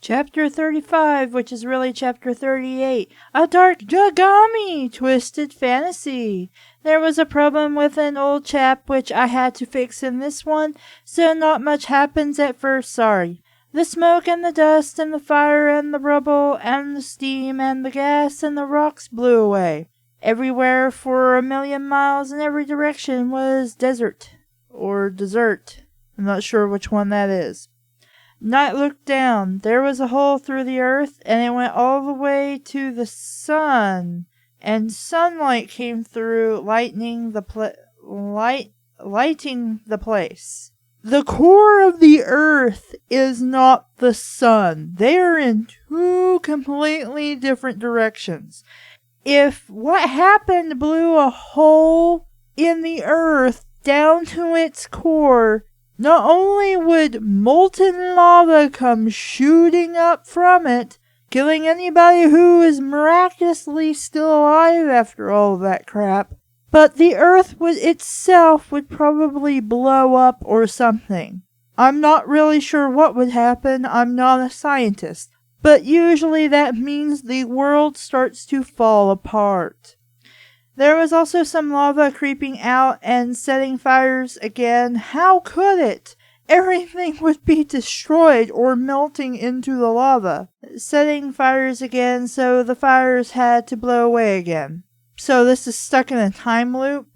Chapter 35, which is really Chapter 38, A Dark Yagami Twisted Fantasy. There was a problem with an old chap which I had to fix in this one, so not much happens at first, sorry. The smoke and the dust and the fire and the rubble and the steam and the gas and the rocks blew away. Everywhere for 1,000,000 miles in every direction was desert. Or dessert. I'm not sure which one that is. Knight looked down. There was a hole through the earth, and it went all the way to the sun. And sunlight came through, lighting the place. The core of the earth is not the sun. They are in two completely different directions. If what happened blew a hole in the earth down to its core, not only would molten lava come shooting up from it, killing anybody who is miraculously still alive after all that crap, but the earth itself would probably blow up or something. I'm not really sure what would happen. I'm not a scientist. But usually that means the world starts to fall apart. There was also some lava creeping out and setting fires again. How could it? Everything would be destroyed or melting into the lava. Setting fires again, so the fires had to blow away again. So this is stuck in a time loop?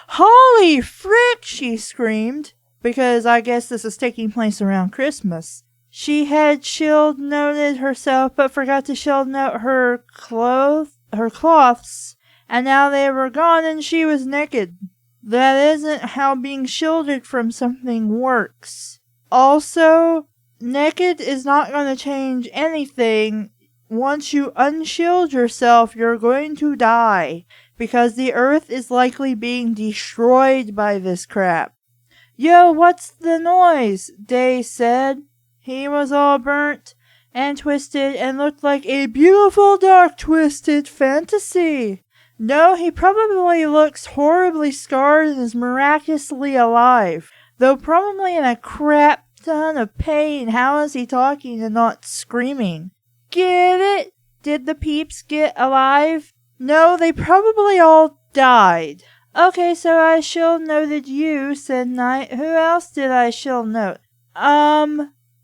Holy frick, she screamed, because I guess this is taking place around Christmas. She had shield noted herself, but forgot to shield note her cloths. And now they were gone and she was naked. That isn't how being shielded from something works. Also, naked is not going to change anything. Once you unshield yourself, you're going to die. Because the earth is likely being destroyed by this crap. Yo, what's the noise? Day said. He was all burnt and twisted and looked like a beautiful dark twisted fantasy. No, he probably looks horribly scarred and is miraculously alive. Though probably in a crap ton of pain. How is he talking and not screaming? Get it? Did the peeps get alive? No, they probably all died. Okay, so I shield noted you, said Knight. Who else did I shield note?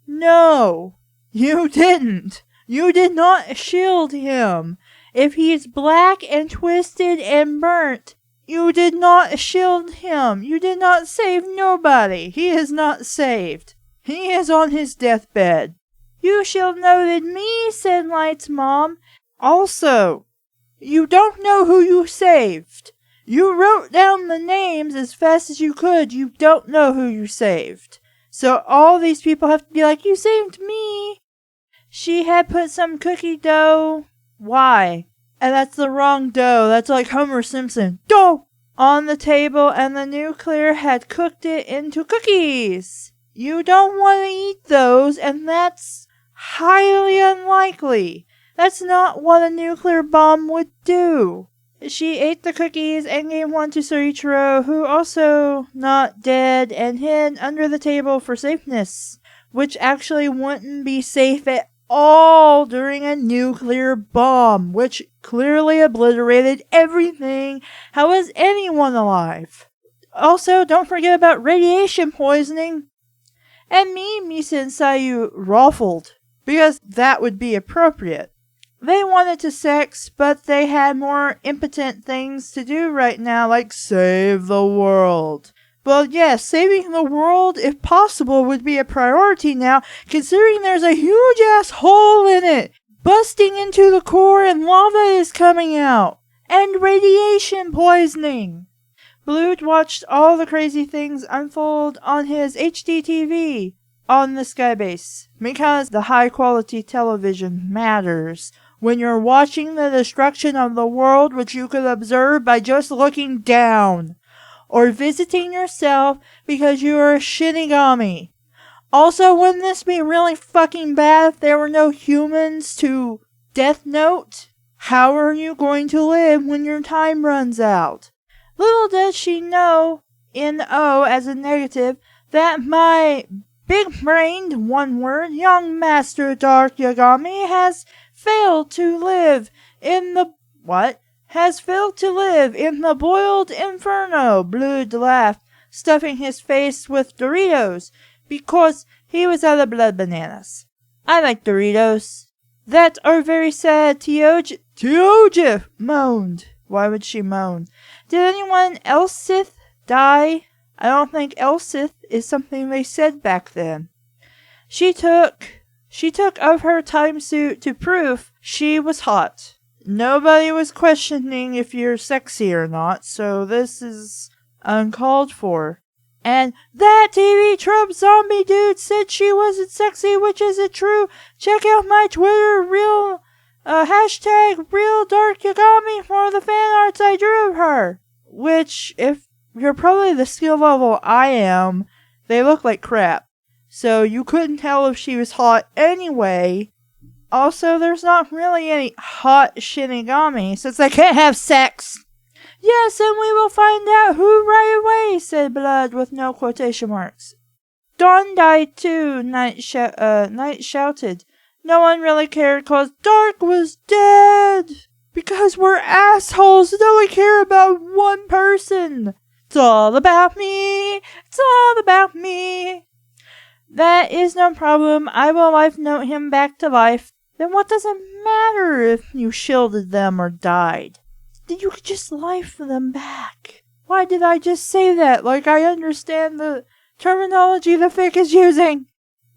No. You didn't. You did not shield him. If he's black and twisted and burnt, you did not shield him. You did not save nobody. He is not saved. He is on his deathbed. You shield noted me, said Light's mom. Also, you don't know who you saved. You wrote down the names as fast as you could. You don't know who you saved. So all these people have to be like, you saved me. She had put some cookie dough. Why? And that's the wrong dough. That's like Homer Simpson. Dough! On the table, and the nuclear had cooked it into cookies. You don't want to eat those, and that's highly unlikely. That's not what a nuclear bomb would do. She ate the cookies and gave one to Soichiro, who also not dead, and hid under the table for safeness, which actually wouldn't be safe at all during a nuclear bomb, which clearly obliterated everything. How is anyone alive? Also, don't forget about radiation poisoning. And Misa and Sayu ruffled, because that would be appropriate. They wanted to sex, but they had more impotent things to do right now, like save the world. Well, yes, saving the world, if possible, would be a priority now, considering there's a huge-ass hole in it, busting into the core and lava is coming out, and radiation poisoning. Blue watched all the crazy things unfold on his HD TV on the skybase, because the high-quality television matters when you're watching the destruction of the world, which you could observe by just looking down, or visiting yourself because you are a Shinigami. Also, wouldn't this be really fucking bad if there were no humans to Death Note? How are you going to live when your time runs out? Little does she know, in O as a negative, that my Big-brained, one word, young Master Dark Yagami has failed to live in the... What? Has failed to live in the boiled inferno, Blood laughed, stuffing his face with Doritos, because he was out of blood bananas. I like Doritos. That are very sad, Teoja moaned. Why would she moan? Did anyone else die? I don't think Elsith is something they said back then. She took of her time suit to prove she was hot. Nobody was questioning if you're sexy or not, so this is uncalled for. And that TV trope zombie dude said she wasn't sexy, which isn't true. Check out my Twitter, hashtag Real Dark Yagami for the fan arts I drew of her. Which, if you're probably the skill level I am, they look like crap. So you couldn't tell if she was hot anyway. Also, there's not really any hot Shinigami, since they can't have sex. Yes, and we will find out who right away, said Blood with no quotation marks. Dawn died too, Night shouted. No one really cared cause Dark was dead. Because we're assholes that only care about one person. It's all about me. It's all about me. That is no problem. I will life note him back to life. Then what does it matter if you shielded them or died? You could just life them back. Why did I just say that? Like I understand the terminology the fic is using.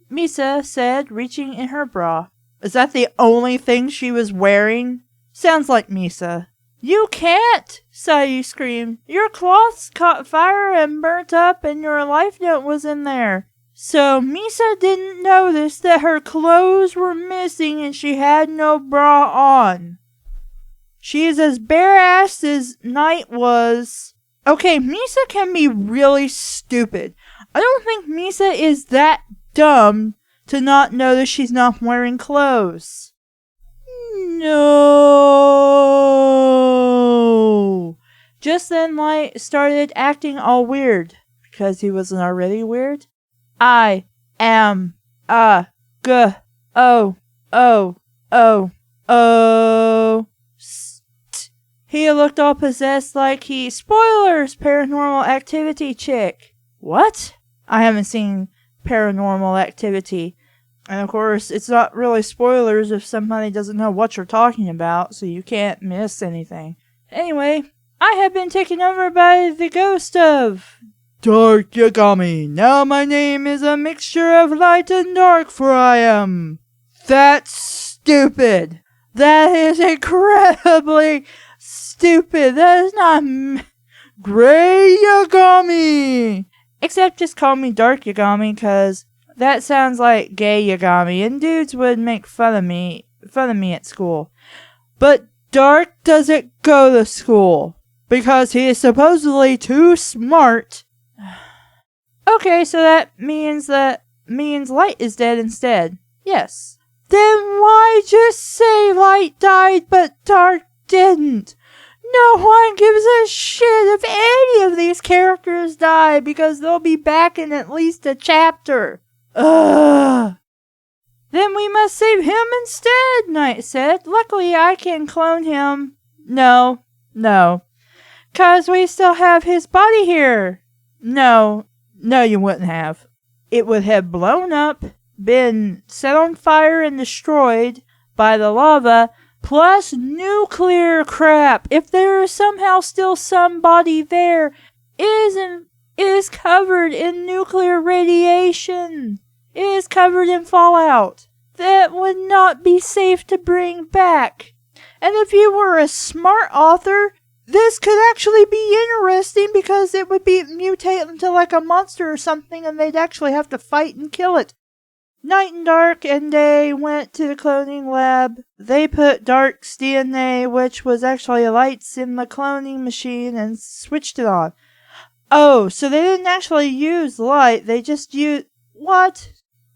Misa said, reaching in her bra. Is that the only thing she was wearing? Sounds like Misa. You can't, Sayu screamed. Your cloths caught fire and burnt up and your life note was in there. So Misa didn't notice that her clothes were missing and she had no bra on. She is as bare-assed as Night was. Okay, Misa can be really stupid. I don't think Misa is that dumb to not notice she's not wearing clothes. No. Just then Light started acting all weird. Because he wasn't already weird. I am a oh. He looked all possessed like he... Spoilers! Paranormal Activity chick. What? I haven't seen Paranormal Activity. And of course, it's not really spoilers if somebody doesn't know what you're talking about, so you can't miss anything. Anyway, I have been taken over by the ghost of... Dark Yagami. Now my name is a mixture of light and dark, for I am... That's stupid. That is incredibly... stupid. That is not Gray Yagami. Except just call me Dark Yagami, cause that sounds like gay Yagami, and dudes would make fun of me at school. But Dark doesn't go to school, because he is supposedly too smart. Okay, so that means Light is dead instead. Yes. Then why just say Light died but Dark didn't? No one gives a shit if any of these characters die because they'll be back in at least a chapter. Ugh. Then we must save him instead, Knight said. Luckily I can clone him. No. 'Cause we still have his body here. No, you wouldn't have. It would have blown up, been set on fire and destroyed by the lava, plus nuclear crap. If there is somehow still somebody there, it is covered in nuclear radiation. It is covered in fallout. That would not be safe to bring back. And if you were a smart author, this could actually be interesting because it would be mutate into like a monster or something and they'd actually have to fight and kill it. Night and Dark and Day went to the cloning lab. They put Dark's DNA, which was actually lights, in the cloning machine and switched it on. Oh, so they didn't actually use Light, they just used... What?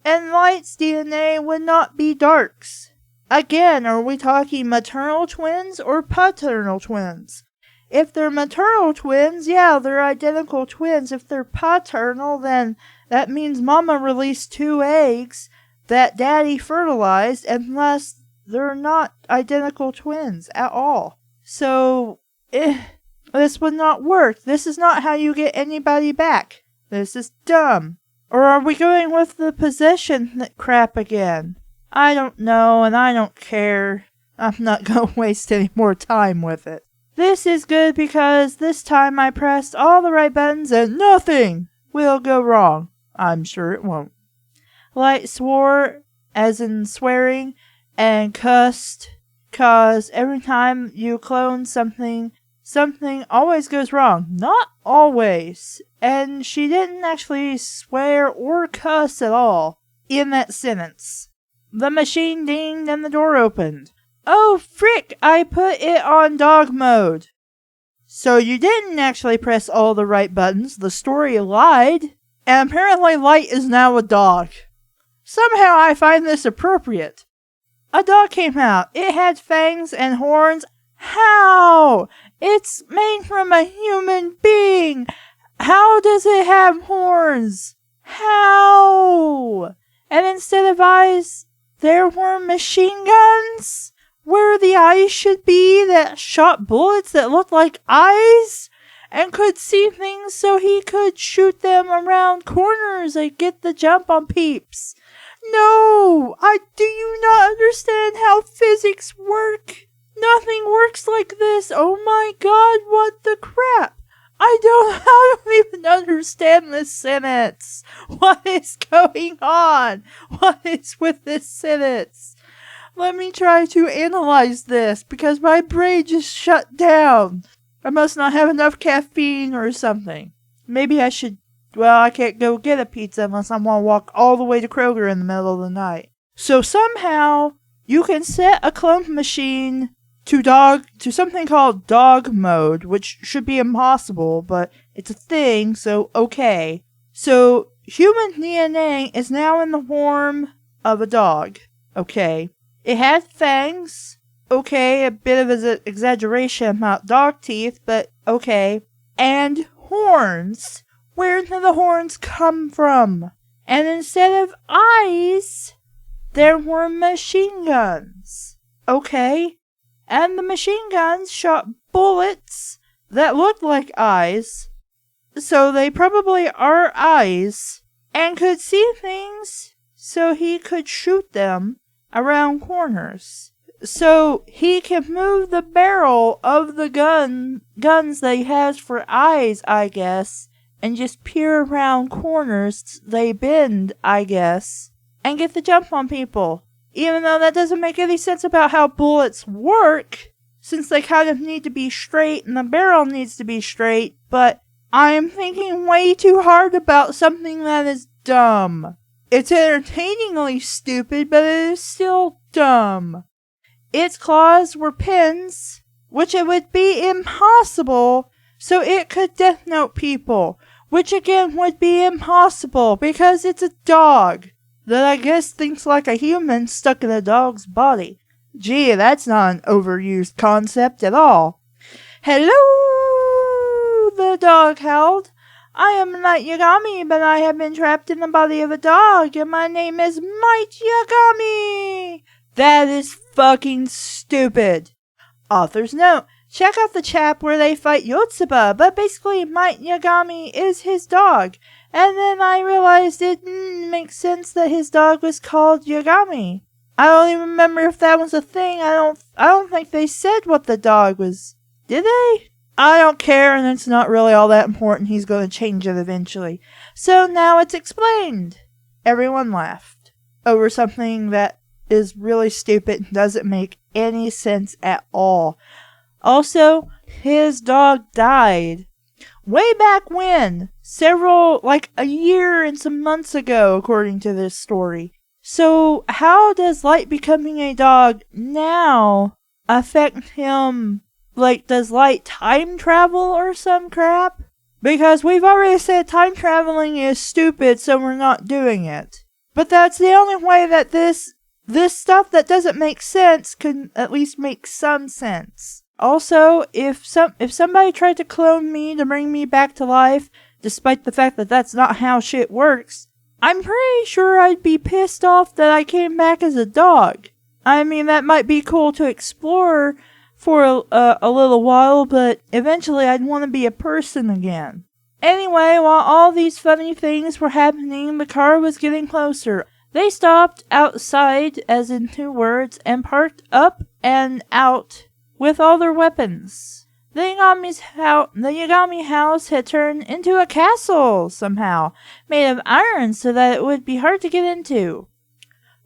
And Light's DNA would not be Dark's. Again, are we talking maternal twins or paternal twins? If they're maternal twins, yeah, they're identical twins. If they're paternal, then that means Mama released 2 eggs that Daddy fertilized, and thus they're not identical twins at all. So, this would not work. This is not how you get anybody back. This is dumb. Or are we going with the possession crap again? I don't know, and I don't care. I'm not gonna waste any more time with it. This is good because this time I pressed all the right buttons and nothing will go wrong. I'm sure it won't. Light swore, as in swearing, and cussed, 'cause every time you clone something always goes wrong. Not always. And she didn't actually swear or cuss at all in that sentence. The machine dinged and the door opened. Oh, frick, I put it on dog mode. So you didn't actually press all the right buttons. The story lied. And apparently Light is now a dog. Somehow I find this appropriate. A dog came out. It had fangs and horns. How? It's made from a human being. How does it have horns? How? And instead of eyes, there were machine guns? Where the eyes should be that shot bullets that looked like eyes? And could see things so he could shoot them around corners and get the jump on peeps. No! Do you not understand how physics work? Nothing works like this. Oh my god, what the crap? I don't even understand this sentence. What is going on? What is with this sentence? Let me try to analyze this, because my brain just shut down. I must not have enough caffeine or something. Maybe I should... Well, I can't go get a pizza unless I want to walk all the way to Kroger in the middle of the night. So somehow, you can set a clone machine to something called dog mode, which should be impossible, but it's a thing, so okay. So, human DNA is now in the form of a dog. Okay. It had fangs. Okay, a bit of an exaggeration about dog teeth, but okay. And horns. Where did the horns come from? And instead of eyes, there were machine guns. Okay. And the machine guns shot bullets that looked like eyes. So they probably are eyes. And could see things so he could shoot them around corners. So he can move the barrel of the guns that he has for eyes, I guess, and just peer around corners they bend, I guess, and get the jump on people. Even though that doesn't make any sense about how bullets work, since they kind of need to be straight and the barrel needs to be straight, but I am thinking way too hard about something that is dumb. It's entertainingly stupid, but it is still dumb. Its claws were pins, which it would be impossible, so it could death note people, which again would be impossible because it's a dog that I guess thinks like a human stuck in a dog's body. Gee, that's not an overused concept at all. Hello, the dog howled. I am not Yagami, but I have been trapped in the body of a dog, and my name is Might Yagami. That is fucking stupid. Author's note. Check out the chap where they fight Yotsuba, but basically Might Yagami is his dog. And then I realized it makes sense that his dog was called Yagami. I don't even remember if that was a thing. I don't think they said what the dog was. Did they? I don't care, and it's not really all that important. He's going to change it eventually. So now it's explained. Everyone laughed over something that is really stupid and doesn't make any sense at all. Also, his dog died. Way back when. A year and some months ago, according to this story. So, how does Light becoming a dog now affect him? Does Light time travel or some crap? Because we've already said time traveling is stupid, so we're not doing it. But that's the only way that this stuff that doesn't make sense can at least make some sense. Also, if somebody tried to clone me to bring me back to life, despite the fact that that's not how shit works, I'm pretty sure I'd be pissed off that I came back as a dog. I mean, that might be cool to explore for a little while, but eventually I'd want to be a person again. Anyway, while all these funny things were happening, the car was getting closer. They stopped outside, as in 2 words, and parked up and out with all their weapons. The Yagami house had turned into a castle somehow, made of iron so that it would be hard to get into.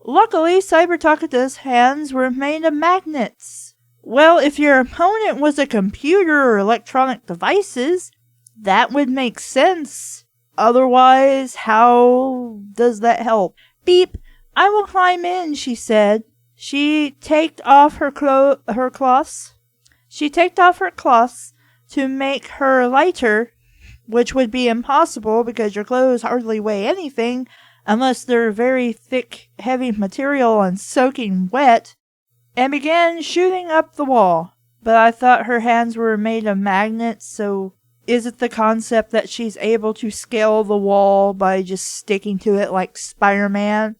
Luckily, Cyber Takata's hands were made of magnets. Well, if your opponent was a computer or electronic devices, that would make sense. Otherwise, how does that help? Beep! I will climb in, she said. She taked off her cloths. She taked off her cloths to make her lighter, which would be impossible because your clothes hardly weigh anything unless they're very thick, heavy material and soaking wet, and began shooting up the wall. But I thought her hands were made of magnets, so is it the concept that she's able to scale the wall by just sticking to it like Spider-Man?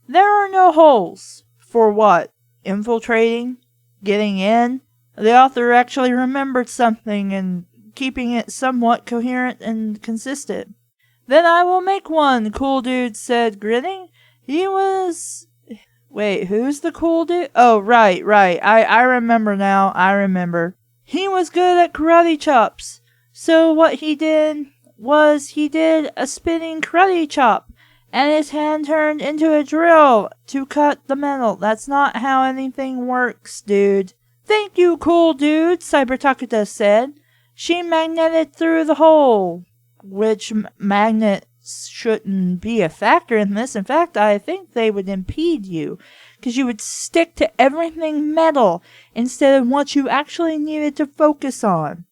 There are no holes. For what? Infiltrating? Getting in? The author actually remembered something and keeping it somewhat coherent and consistent. Then I will make one, Cool Dude said, grinning. He was... Wait, who's the cool dude? Oh, right. I remember now. I remember. He was good at karate chops. So what he did was he did a spinning karate chop, and his hand turned into a drill to cut the metal. That's not how anything works, dude. Thank you, Cool Dude, Cyber Takata said. She magneted through the hole, which magnets shouldn't be a factor in this. In fact, I think they would impede you, because you would stick to everything metal instead of what you actually needed to focus on.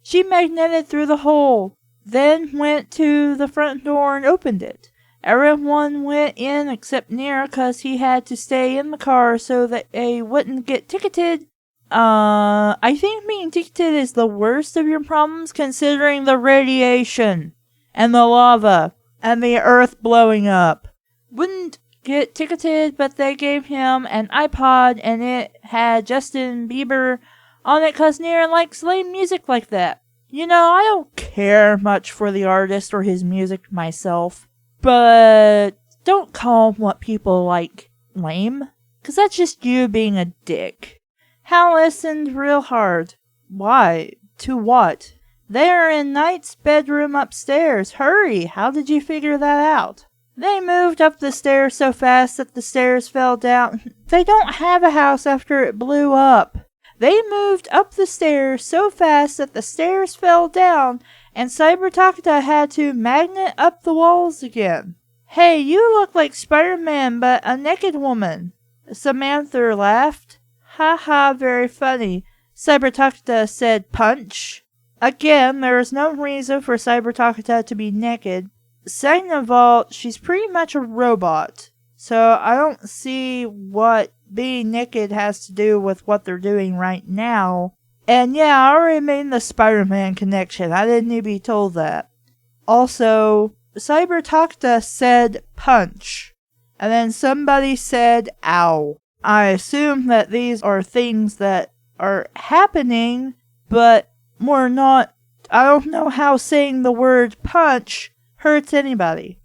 She magneted through the hole, then went to the front door and opened it. Everyone went in except Nero, because he had to stay in the car so that they wouldn't get ticketed. I think being ticketed is the worst of your problems, considering the radiation and the lava and the earth blowing up. Wouldn't get ticketed, but they gave him an iPod and it had Justin Bieber on it, because Nero likes lame music like that. You know, I don't care much for the artist or his music myself, but don't call what people like lame, because that's just you being a dick. Hal listened real hard. Why? To what? They are in Knight's bedroom upstairs. Hurry! How did you figure that out? They moved up the stairs so fast that the stairs fell down. They don't have a house after it blew up. They moved up the stairs so fast that the stairs fell down, and Cyber Takata had to magnet up the walls again. Hey, you look like Spider-Man, but a naked woman. Samantha laughed. Ha ha, very funny. Cyber Takata said, punch. Again, there is no reason for Cyber Takata to be naked. Second of all, she's pretty much a robot, so I don't see what being naked has to do with what they're doing right now. And yeah, I already made the Spider-Man connection. I didn't need to be told that. Also, Cyber Takata said punch, and then somebody said ow. I assume that these are things that are happening, but we're not. I don't know how saying the word punch hurts anybody.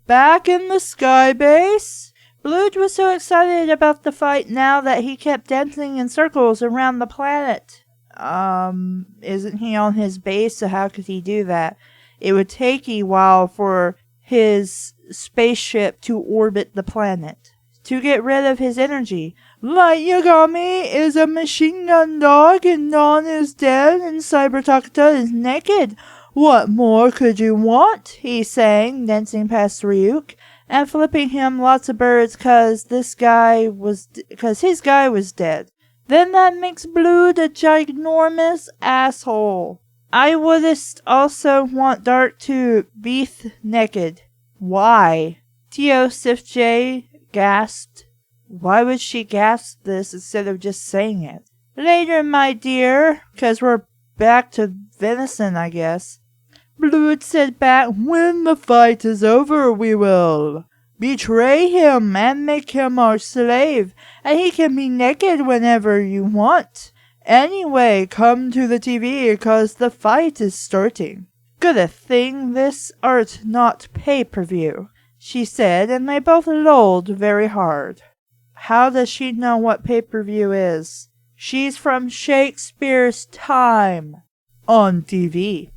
Back in the sky base, Bluge was so excited about the fight now that he kept dancing in circles around the planet. Isn't he on his base, so how could he do that? It would take a while for his spaceship to orbit the planet, to get rid of his energy. Light Yagami is a machine gun dog, and Dawn is dead, and Cyber Takata is naked. What more could you want? He sang, dancing past Ryuk, and flipping him lots of birds cause his guy was dead. Then that makes Blue the ginormous asshole. I wouldst also want Dark to be naked. Why? Tio Sif J gasped. Why would she gasp this instead of just saying it? Later, my dear, 'cause we're back to venison, I guess. Blood said back, when the fight is over, we will betray him and make him our slave, and he can be naked whenever you want. Anyway, come to the TV, 'cause the fight is starting. Good thing this art not pay-per-view, she said, and they both lolled very hard. How does she know what pay-per-view is? She's from Shakespeare's time. On TV.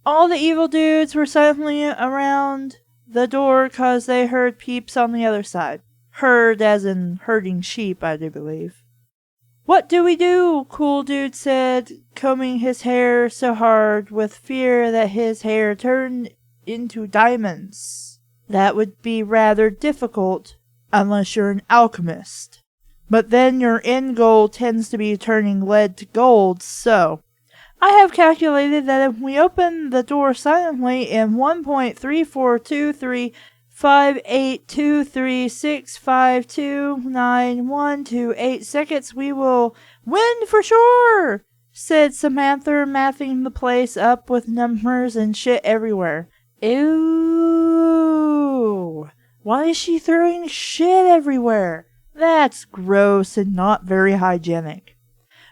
All the evil dudes were suddenly around the door 'cause they heard peeps on the other side. Heard as in herding sheep, I do believe. What do we do? Cool Dude said, combing his hair so hard with fear that his hair turned into diamonds. That would be rather difficult unless you're an alchemist. But then your end goal tends to be turning lead to gold, so I have calculated that if we open the door silently in 1.342358236529128 seconds, we will win for sure, said Samantha, mathing the place up with numbers and shit everywhere. Ew. Why is she throwing shit everywhere? That's gross and not very hygienic.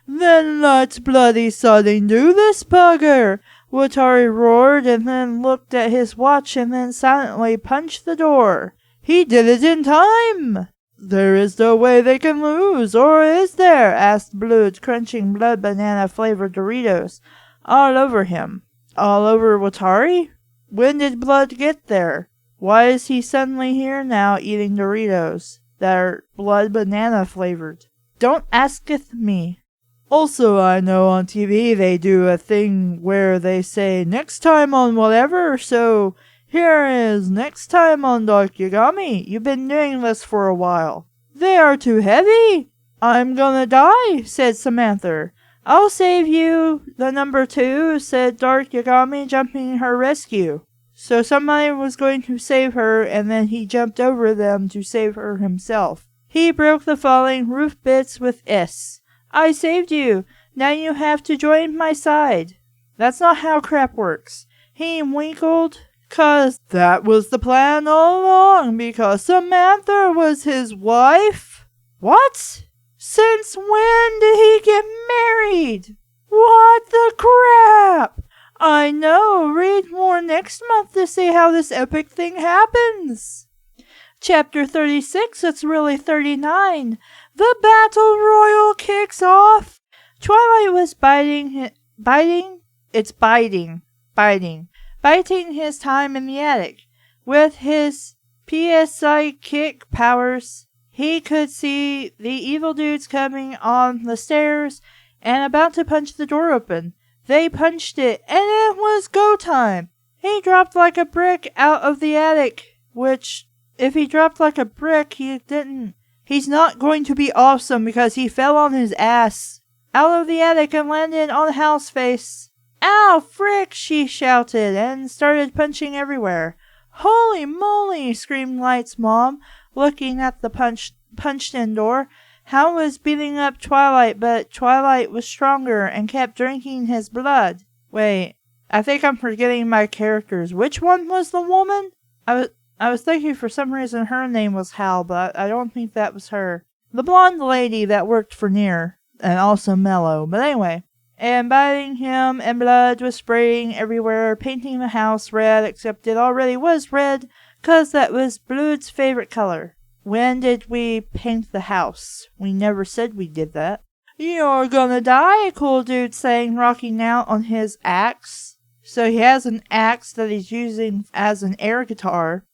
Then let's bloody sudden do this, bugger! Watari roared and then looked at his watch and then silently punched the door. He did it in time! There is no way they can lose, or is there? Asked Blood, crunching blood banana-flavored Doritos all over him. All over Watari? When did Blood get there? Why is he suddenly here now eating Doritos that are blood banana-flavored? Don't asketh me. Also, I know on TV they do a thing where they say next time on whatever, so here is next time on Dark Yagami. You've been doing this for a while. They are too heavy. I'm gonna die, said Samantha. I'll save you, the number 2, said Dark Yagami, jumping her rescue. So somebody was going to save her, and then he jumped over them to save her himself. He broke the falling roof bits with S. I saved you. Now you have to join my side. That's not how crap works. He winkled, 'cause that was the plan all along, because Samantha was his wife. What? Since when did he get married? What the crap? I know. Read more next month to see how this epic thing happens. Chapter 36, it's really 39. The battle royal kicks off. Twilight was biting his time in the attic. With his PSI kick powers, he could see the evil dudes coming on the stairs and about to punch the door open. They punched it, and it was go time. He dropped like a brick out of the attic, which, if he dropped like a brick, he's not going to be awesome because he fell on his ass out of the attic and landed on the house face. Ow, frick, she shouted and started punching everywhere. Holy moly, screamed Light's mom, looking at the punched-in door. Hal was beating up Twilight, but Twilight was stronger and kept drinking his blood. Wait, I think I'm forgetting my characters. Which one was the woman? I was thinking for some reason her name was Hal, but I don't think that was her. The blonde lady that worked for Nier, and also Mellow. But anyway, and biting him, and blood was spraying everywhere, painting the house red, except it already was red, 'cause that was Blood's favorite color. When did we paint the house? We never said we did that. You're gonna die, Cool Dude sang, rocking out on his axe. So he has an axe that he's using as an air guitar.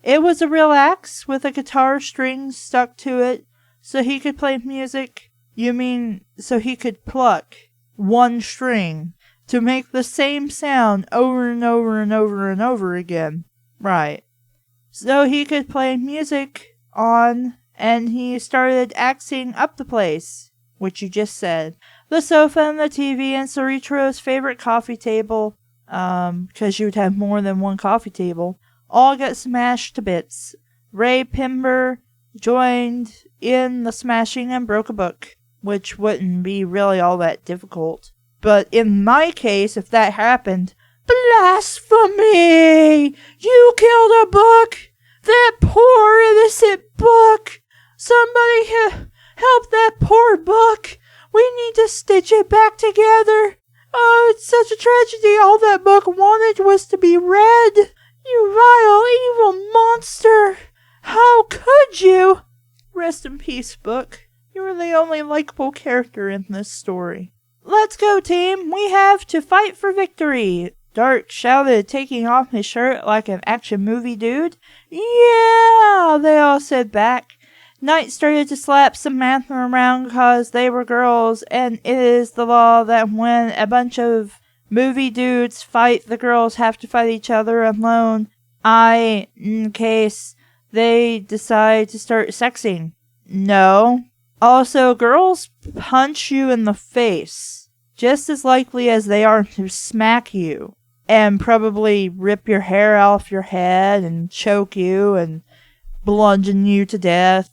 It was a real axe with a guitar string stuck to it, so he could play music. You mean, so he could pluck one string to make the same sound over and over and over and over again. Right. So he could play music on, and he started axing up the place, which you just said. The sofa and the TV and Soritro's favorite coffee table, 'cause you would have more than one coffee table, all got smashed to bits. Ray Pember joined in the smashing and broke a book. which wouldn't be really all that difficult. But in my case, if that happened, blasphemy! You killed a book! That poor innocent book! Somebody help that poor book! We need to stitch it back together! Oh, it's such a tragedy. All that book wanted was to be read. You vile, evil monster! How could you? Rest in peace, book. You were the only likable character in this story. Let's go, team! We have to fight for victory! Dark shouted, taking off his shirt like an action movie dude. Yeah! They all said back. Knight started to slap Samantha around because they were girls, and it is the law that when a bunch of movie dudes fight, the girls have to fight each other alone. In case they decide to start sexing. No. Also, girls punch you in the face, just as likely as they are to smack you, and probably rip your hair off your head, and choke you, and bludgeon you to death.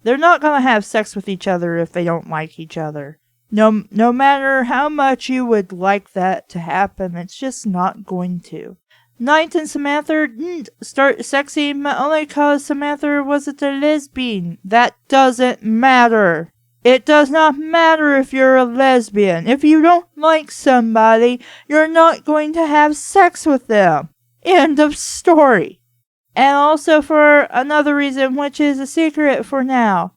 They're not gonna have sex with each other if they don't like each other. No matter how much you would like that to happen, it's just not going to. Knight and Samantha didn't start sexing only cause Samantha wasn't a lesbian. That doesn't matter. It does not matter if you're a lesbian. If you don't like somebody, you're not going to have sex with them. End of story. And also for another reason, which is a secret for now.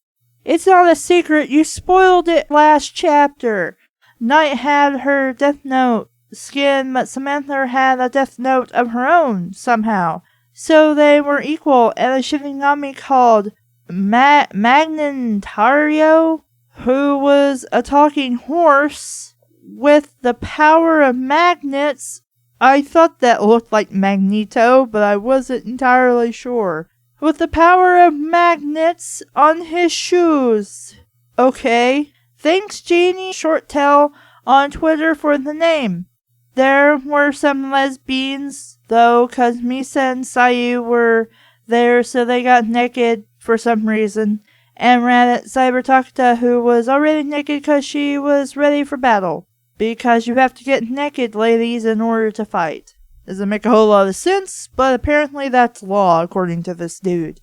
It's not a secret, you spoiled it last chapter. Knight had her Death Note skin, but Samantha had a Death Note of her own, somehow. So they were equal, and a Shinigami called Magnetario, who was a talking horse with the power of magnets. I thought that looked like Magneto, but I wasn't entirely sure. With the power of magnets on his shoes. Okay. Thanks, Jeannie Shorttail on Twitter for the name. There were some lesbians, though, cause Misa and Sayu were there, so they got naked for some reason, and ran at Cyber Takata, who was already naked cause she was ready for battle. Because you have to get naked, ladies, in order to fight. Doesn't make a whole lot of sense, but apparently that's law, according to this dude.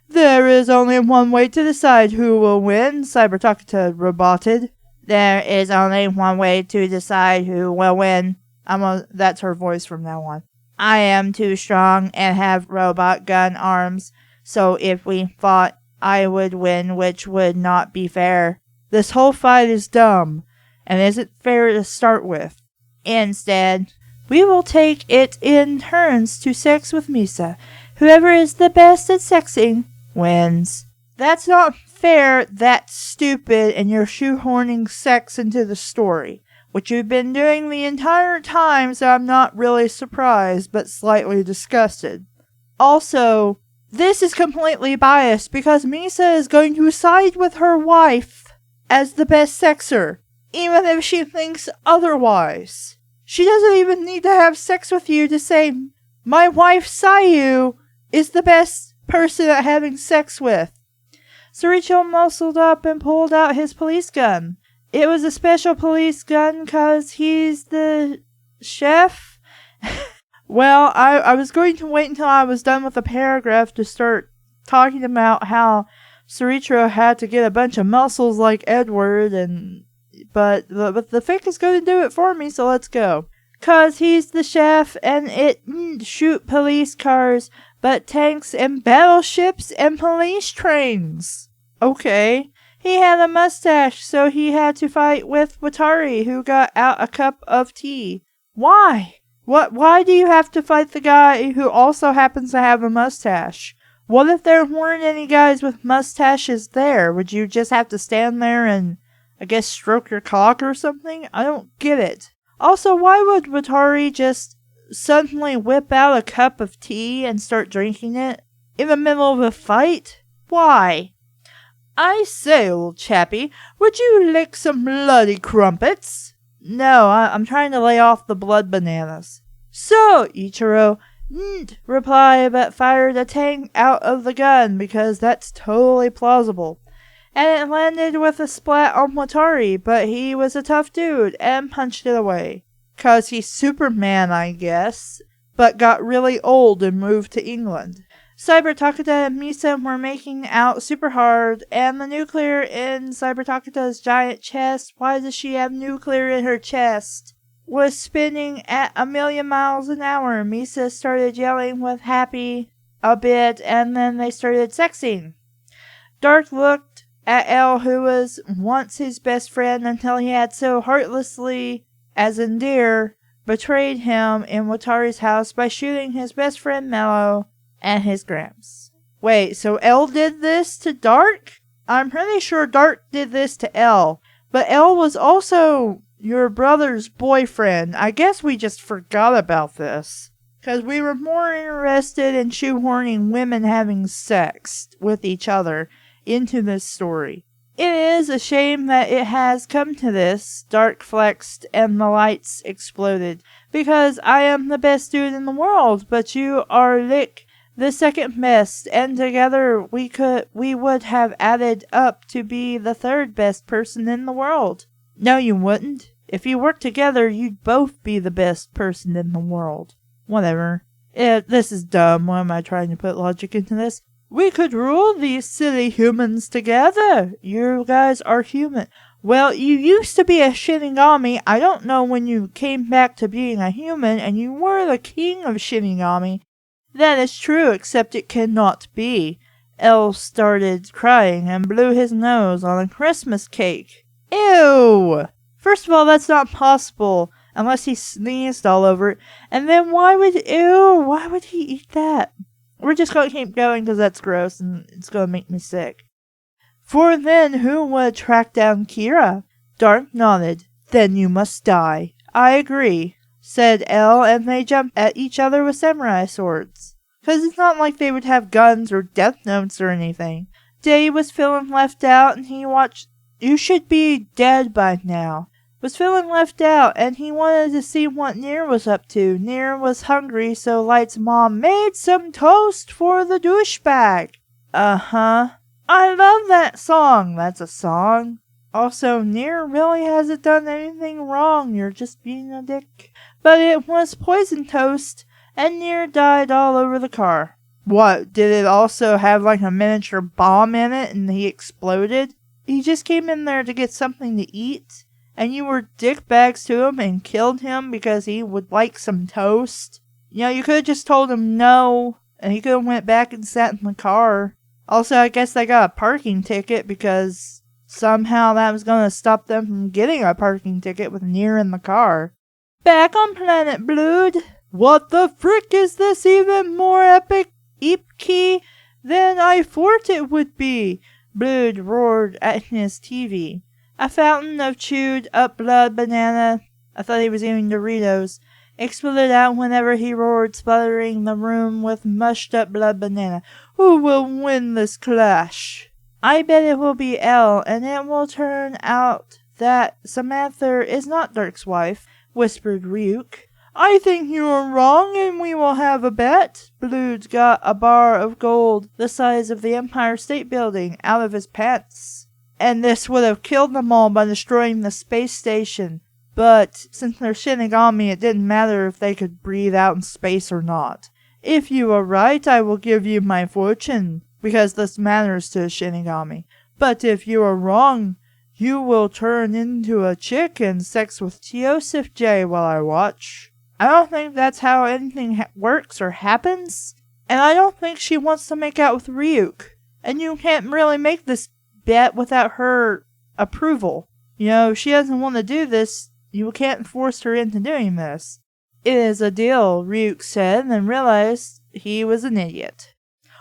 There is only one way to decide who will win, Cyber Takata roboted. There is only one way to decide who will win. That's her voice from now on. I am too strong and have robot gun arms, so if we fought, I would win, which would not be fair. This whole fight is dumb, and isn't fair to start with. Instead, we will take it in turns to sex with Misa. Whoever is the best at sexing wins. That's not fair, that's stupid, and you're shoehorning sex into the story, which you've been doing the entire time, so I'm not really surprised, but slightly disgusted. Also, this is completely biased because Misa is going to side with her wife as the best sexer, even if she thinks otherwise. She doesn't even need to have sex with you to say, my wife Sayu is the best person at having sex with. Soricho muscled up and pulled out his police gun. It was a special police gun cause he's the chef. Well, I was going to wait until I was done with the paragraph to start talking about how Soricho had to get a bunch of muscles like Edward, but the fic is going to do it for me, so let's go. Cause he's the chef and it shoot police cars, but tanks and battleships and police trains. Okay. He had a mustache, so he had to fight with Watari, who got out a cup of tea. Why? Why do you have to fight the guy who also happens to have a mustache? What if there weren't any guys with mustaches there? Would you just have to stand there and, I guess, stroke your cock or something? I don't get it. Also, why would Watari just suddenly whip out a cup of tea and start drinking it in the middle of a fight? Why? I say, old chappie, would you lick some bloody crumpets? No, I'm trying to lay off the blood bananas. So, Ichiro didn't reply but fired a tank out of the gun because that's totally plausible. and it landed with a splat on Watari, but he was a tough dude and punched it away. 'Cause he's Superman, I guess, but got really old and moved to England. Cyber Takata and Misa were making out super hard, and the nuclear in Cyber Takata's giant chest, why does she have nuclear in her chest, was spinning at 1,000,000 miles an hour. Misa started yelling with happy a bit, and then they started sexing. Dark looked at L, who was once his best friend until he had so heartlessly, as in Deer, betrayed him in Watari's house by shooting his best friend Mello and his Gramps. Wait, so L did this to Dark? I'm pretty sure Dark did this to L, but L was also your brother's boyfriend. I guess we just forgot about this. 'Cause we were more interested in shoehorning women having sex with each other into this story. It is a shame that it has come to this, Dark flexed and the lights exploded, because I am the best dude in the world, but you are the second best, and together we would have added up to be the third best person in the world. No, you wouldn't. If you worked together, you'd both be the best person in the world. Whatever. This is dumb. Why am I trying to put logic into this? We could rule these silly humans together. You guys are human. Well, you used to be a Shinigami. I don't know when you came back to being a human, and you were the king of Shinigami. That is true, except it cannot be. L started crying and blew his nose on a Christmas cake. Ew! First of all, that's not possible. Unless he sneezed all over it. And then why would he eat that? We're just going to keep going because that's gross and it's going to make me sick. For then who would track down Kira? Dark nodded. Then you must die. I agree, said L, and they jumped at each other with samurai swords. 'Cause it's not like they would have guns or death notes or anything. Day was feeling left out and he watched. You should be dead by now. Was feeling left out, and he wanted to see what Near was up to. Near was hungry, so Light's mom made some toast for the douchebag. Uh-huh. I love that song. That's a song. Also, Near really hasn't done anything wrong. You're just being a dick. But it was poison toast, and Near died all over the car. What, did it also have like a miniature bomb in it, and he exploded? He just came in there to get something to eat? And you were dickbags to him and killed him because he would like some toast? You know, you could have just told him no, and he could have went back and sat in the car. Also, I guess they got a parking ticket because somehow that was going to stop them from getting a parking ticket with Near in the car. Back on Planet Blood. What the frick is this even more epic Ipki than I thought it would be? Blood roared at his TV. A fountain of chewed up blood banana, I thought he was eating Doritos, exploded out whenever he roared, sputtering the room with mushed up blood banana. Who will win this clash? I bet it will be L, and it will turn out that Samantha is not Dark's wife, whispered Ryuk. I think you are wrong, and we will have a bet. Blood got a bar of gold the size of the Empire State Building out of his pants. And this would have killed them all by destroying the space station. But since they're Shinigami, it didn't matter if they could breathe out in space or not. If you are right, I will give you my fortune, because this matters to a Shinigami. But if you are wrong, you will turn into a chick and sex with Teosif J while I watch. I don't think that's how anything works or happens. And I don't think she wants to make out with Ryuk. And you can't really make this bet without her approval. You know, if she doesn't want to do this, you can't force her into doing this. It is a deal, Ryuk said, and realized he was an idiot.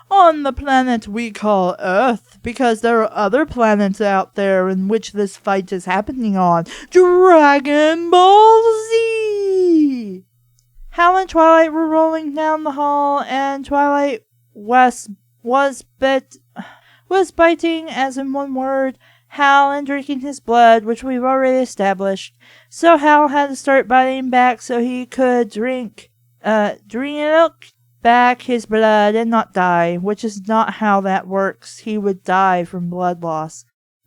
On the planet we call Earth, because there are other planets out there in which this fight is happening on. Dragon Ball Z! Hal and Twilight were rolling down the hall, and Twilight was biting, as in one word, Hal, and drinking his blood, which we've already established. So Hal had to start biting back so he could drink back his blood and not die, which is not how that works. He would die from blood loss.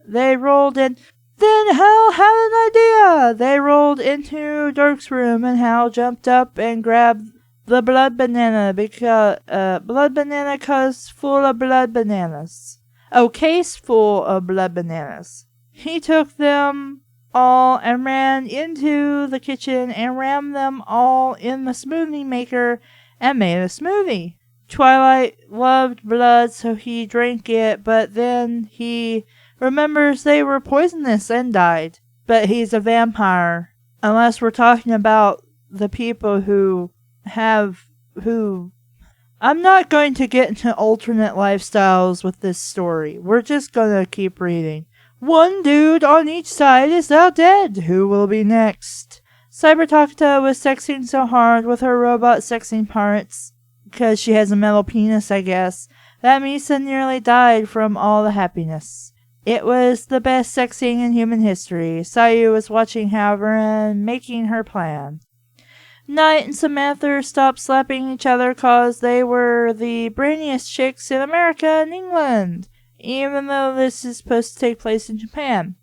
They rolled in. Then Hal had an idea. They rolled into Dirk's room, and Hal jumped up and grabbed the blood banana because blood banana cause full of blood bananas. A case full of blood bananas. He took them all and ran into the kitchen and rammed them all in the smoothie maker and made a smoothie. Twilight loved blood, so he drank it, but then he remembers they were poisonous and died. But he's a vampire. Unless we're talking about the people I'm not going to get into alternate lifestyles with this story. We're just gonna keep reading. One dude on each side is now dead. Who will be next? Cyber Takata was sexing so hard with her robot sexing parts, because she has a metal penis, I guess, that Misa nearly died from all the happiness. It was the best sexing in human history. Sayu was watching, however, and making her plan. Knight and Samantha stopped slapping each other cause they were the brainiest chicks in America and England, even though this is supposed to take place in Japan.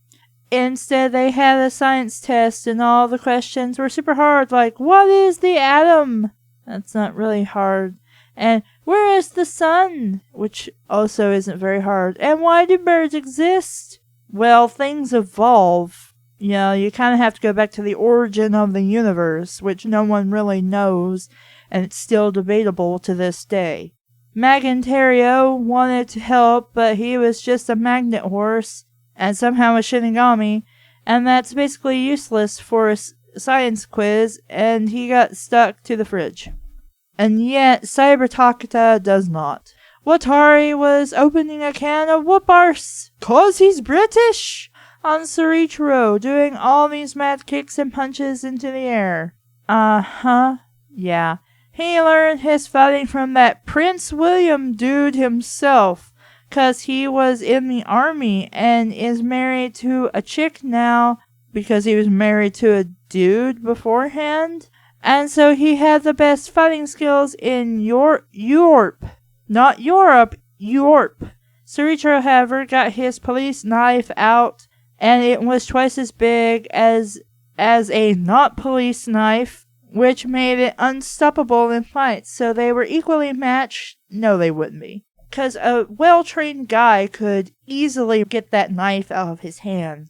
Instead, they had a science test and all the questions were super hard, like, what is the atom? That's not really hard. And where is the sun? Which also isn't very hard. And why do birds exist? Well, things evolve. You know, you kind of have to go back to the origin of the universe, which no one really knows, and it's still debatable to this day. Maginterio wanted to help, but he was just a magnet horse, and somehow a Shinigami, and that's basically useless for a science quiz, and he got stuck to the fridge. And yet, Cyber Takata does not. Watari was opening a can of whoop arse, 'cause he's British, on Sorichiro, doing all these mad kicks and punches into the air. Yeah. He learned his fighting from that Prince William dude himself, 'cause he was in the army and is married to a chick now because he was married to a dude beforehand. And so he had the best fighting skills in Europe. Not Europe, Europe. Sorichiro, however, got his police knife out, and it was twice as big as a not police knife, which made it unstoppable in fights. So they were equally matched. No, they wouldn't be. Because a well-trained guy could easily get that knife out of his hand.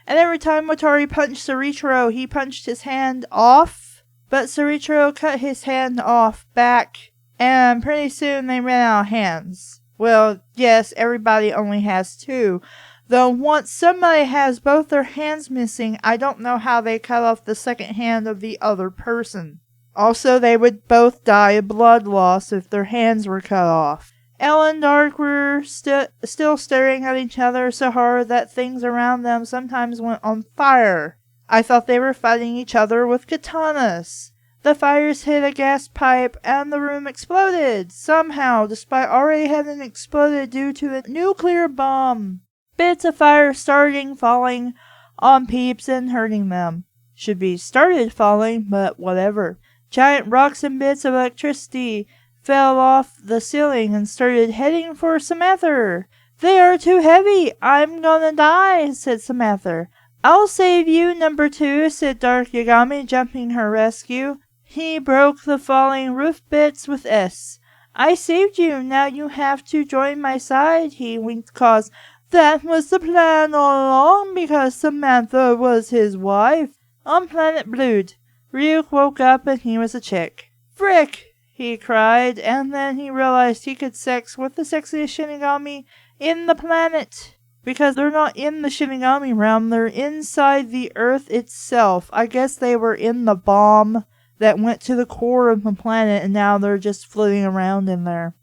And every time Watari punched Sorichiro, he punched his hand off. But Sorichiro cut his hand off back, and pretty soon they ran out of hands. Well, yes, everybody only has two. Though once somebody has both their hands missing, I don't know how they cut off the second hand of the other person. Also, they would both die of blood loss if their hands were cut off. Elle and Dark were still staring at each other so hard that things around them sometimes went on fire. I thought they were fighting each other with katanas. The fires hit a gas pipe and the room exploded, somehow, despite already having exploded due to a nuclear bomb. Bits of fire starting falling on peeps and hurting them. Should be started falling, but whatever. Giant rocks and bits of electricity fell off the ceiling and started heading for Samantha. They are too heavy. I'm gonna die, said Samantha. I'll save you, number 2, said Dark Yagami, jumping her rescue. He broke the falling roof bits with S. I saved you, now you have to join my side, he winked, 'cause that was the plan all along, because Samantha was his wife. On planet Blood, Ryuk woke up and he was a chick. Frick, he cried, and then he realized he could sex with the sexiest Shinigami in the planet. Because they're not in the Shinigami realm, they're inside the Earth itself. I guess they were in the bomb that went to the core of the planet, and now they're just floating around in there.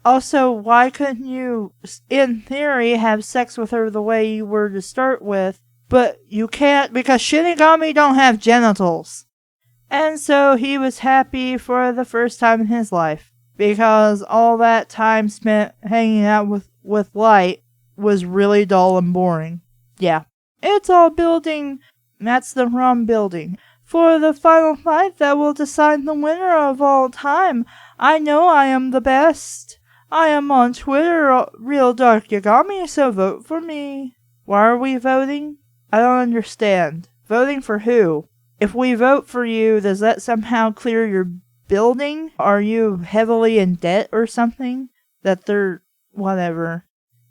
Also, why couldn't you, in theory, have sex with her the way you were to start with? But you can't because Shinigami don't have genitals. And so he was happy for the first time in his life. Because all that time spent hanging out with Light was really dull and boring. Yeah. It's all building. That's the wrong building. For the final fight that will decide the winner of all time. I know I am the best. I am on Twitter, Real Dark Yagami, so vote for me. Why are we voting? I don't understand. Voting for who? If we vote for you, does that somehow clear your building? Are you heavily in debt or something? Whatever.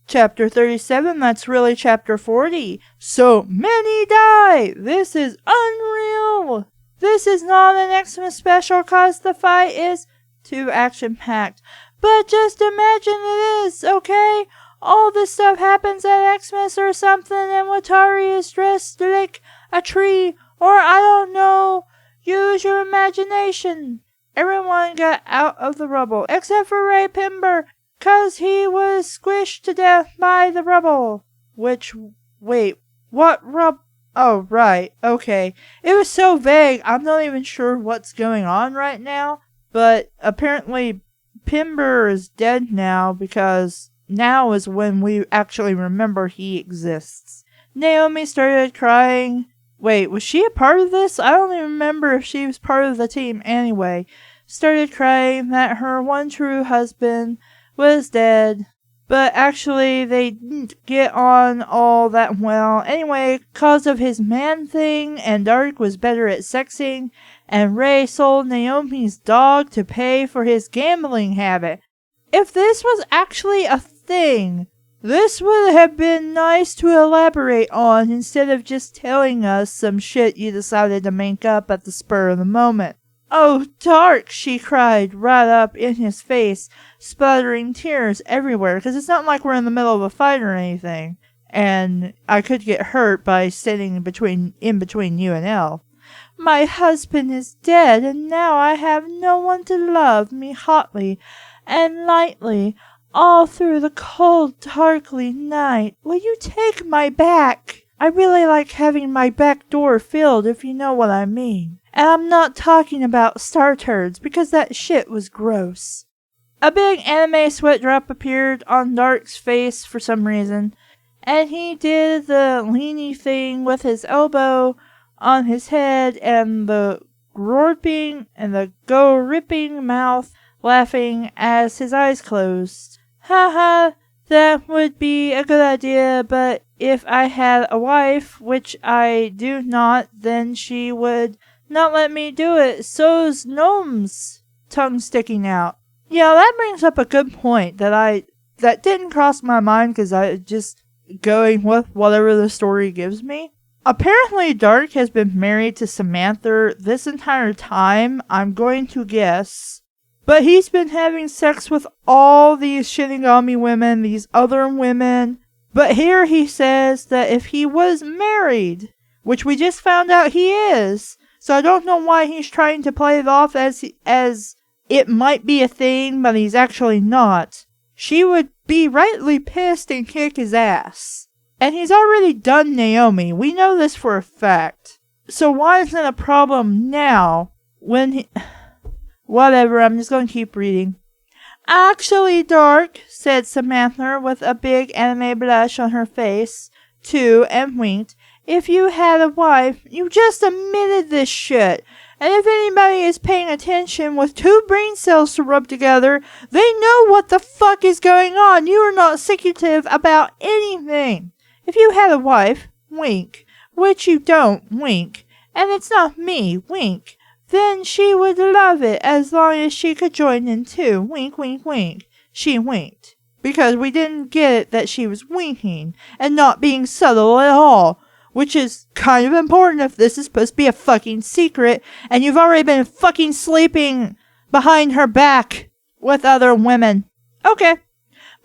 Chapter 37, that's really chapter 40. So many die! This is unreal! This is not an Xmas special cause the fight is too action-packed. But just imagine it is, okay? All this stuff happens at Xmas or something and Watari is dressed like a tree, or I don't know. Use your imagination. Everyone got out of the rubble, except for Ray Pimber, 'cause he was squished to death by the rubble. Wait, what Oh, right, okay. It was so vague, I'm not even sure what's going on right now, but apparently Pimber is dead now because now is when we actually remember he exists. Naomi started crying. Wait, was she a part of this? I don't even remember if she was part of the team anyway. Started crying that her one true husband was dead. But actually, they didn't get on all that well. Anyway, cause of his man thing, and Dark was better at sexing, and Ray sold Naomi's dog to pay for his gambling habit. If this was actually a thing, this would have been nice to elaborate on instead of just telling us some shit you decided to make up at the spur of the moment. Oh, Dark, she cried right up in his face, splattering tears everywhere, because it's not like we're in the middle of a fight or anything, and I could get hurt by sitting in between you and Elle. My husband is dead, and now I have no one to love me hotly and lightly all through the cold, darkly night. Will you take my back? I really like having my back door filled, if you know what I mean. And I'm not talking about star turds, because that shit was gross. A big anime sweat drop appeared on Dark's face for some reason, and he did the leany thing with his elbow on his head and the gorping and the go-ripping mouth, laughing as his eyes closed. Haha, that would be a good idea, but if I had a wife, which I do not, then she would not let me do it. So's gnomes. Tongue sticking out. Yeah, that brings up a good point that didn't cross my mind because I just going with whatever the story gives me. Apparently Dark has been married to Samantha this entire time, I'm going to guess. But he's been having sex with all these Shinigami women, these other women. But here he says that if he was married, which we just found out he is, so I don't know why he's trying to play it off as it might be a thing, but he's actually not. She would be rightly pissed and kick his ass. And he's already done Naomi. We know this for a fact. So why is it a problem now when he... Whatever, I'm just going to keep reading. Actually, Dark, said Samantha with a big anime blush on her face, too, and winked. If you had a wife, you just admitted this shit. And if anybody is paying attention with two brain cells to rub together, they know what the fuck is going on. You are not secretive about anything. If you had a wife, wink, which you don't, wink, and it's not me, wink, then she would love it as long as she could join in too. Wink, wink, wink. She winked. Because we didn't get it that she was winking and not being subtle at all. Which is kind of important if this is supposed to be a fucking secret and you've already been fucking sleeping behind her back with other women. Okay.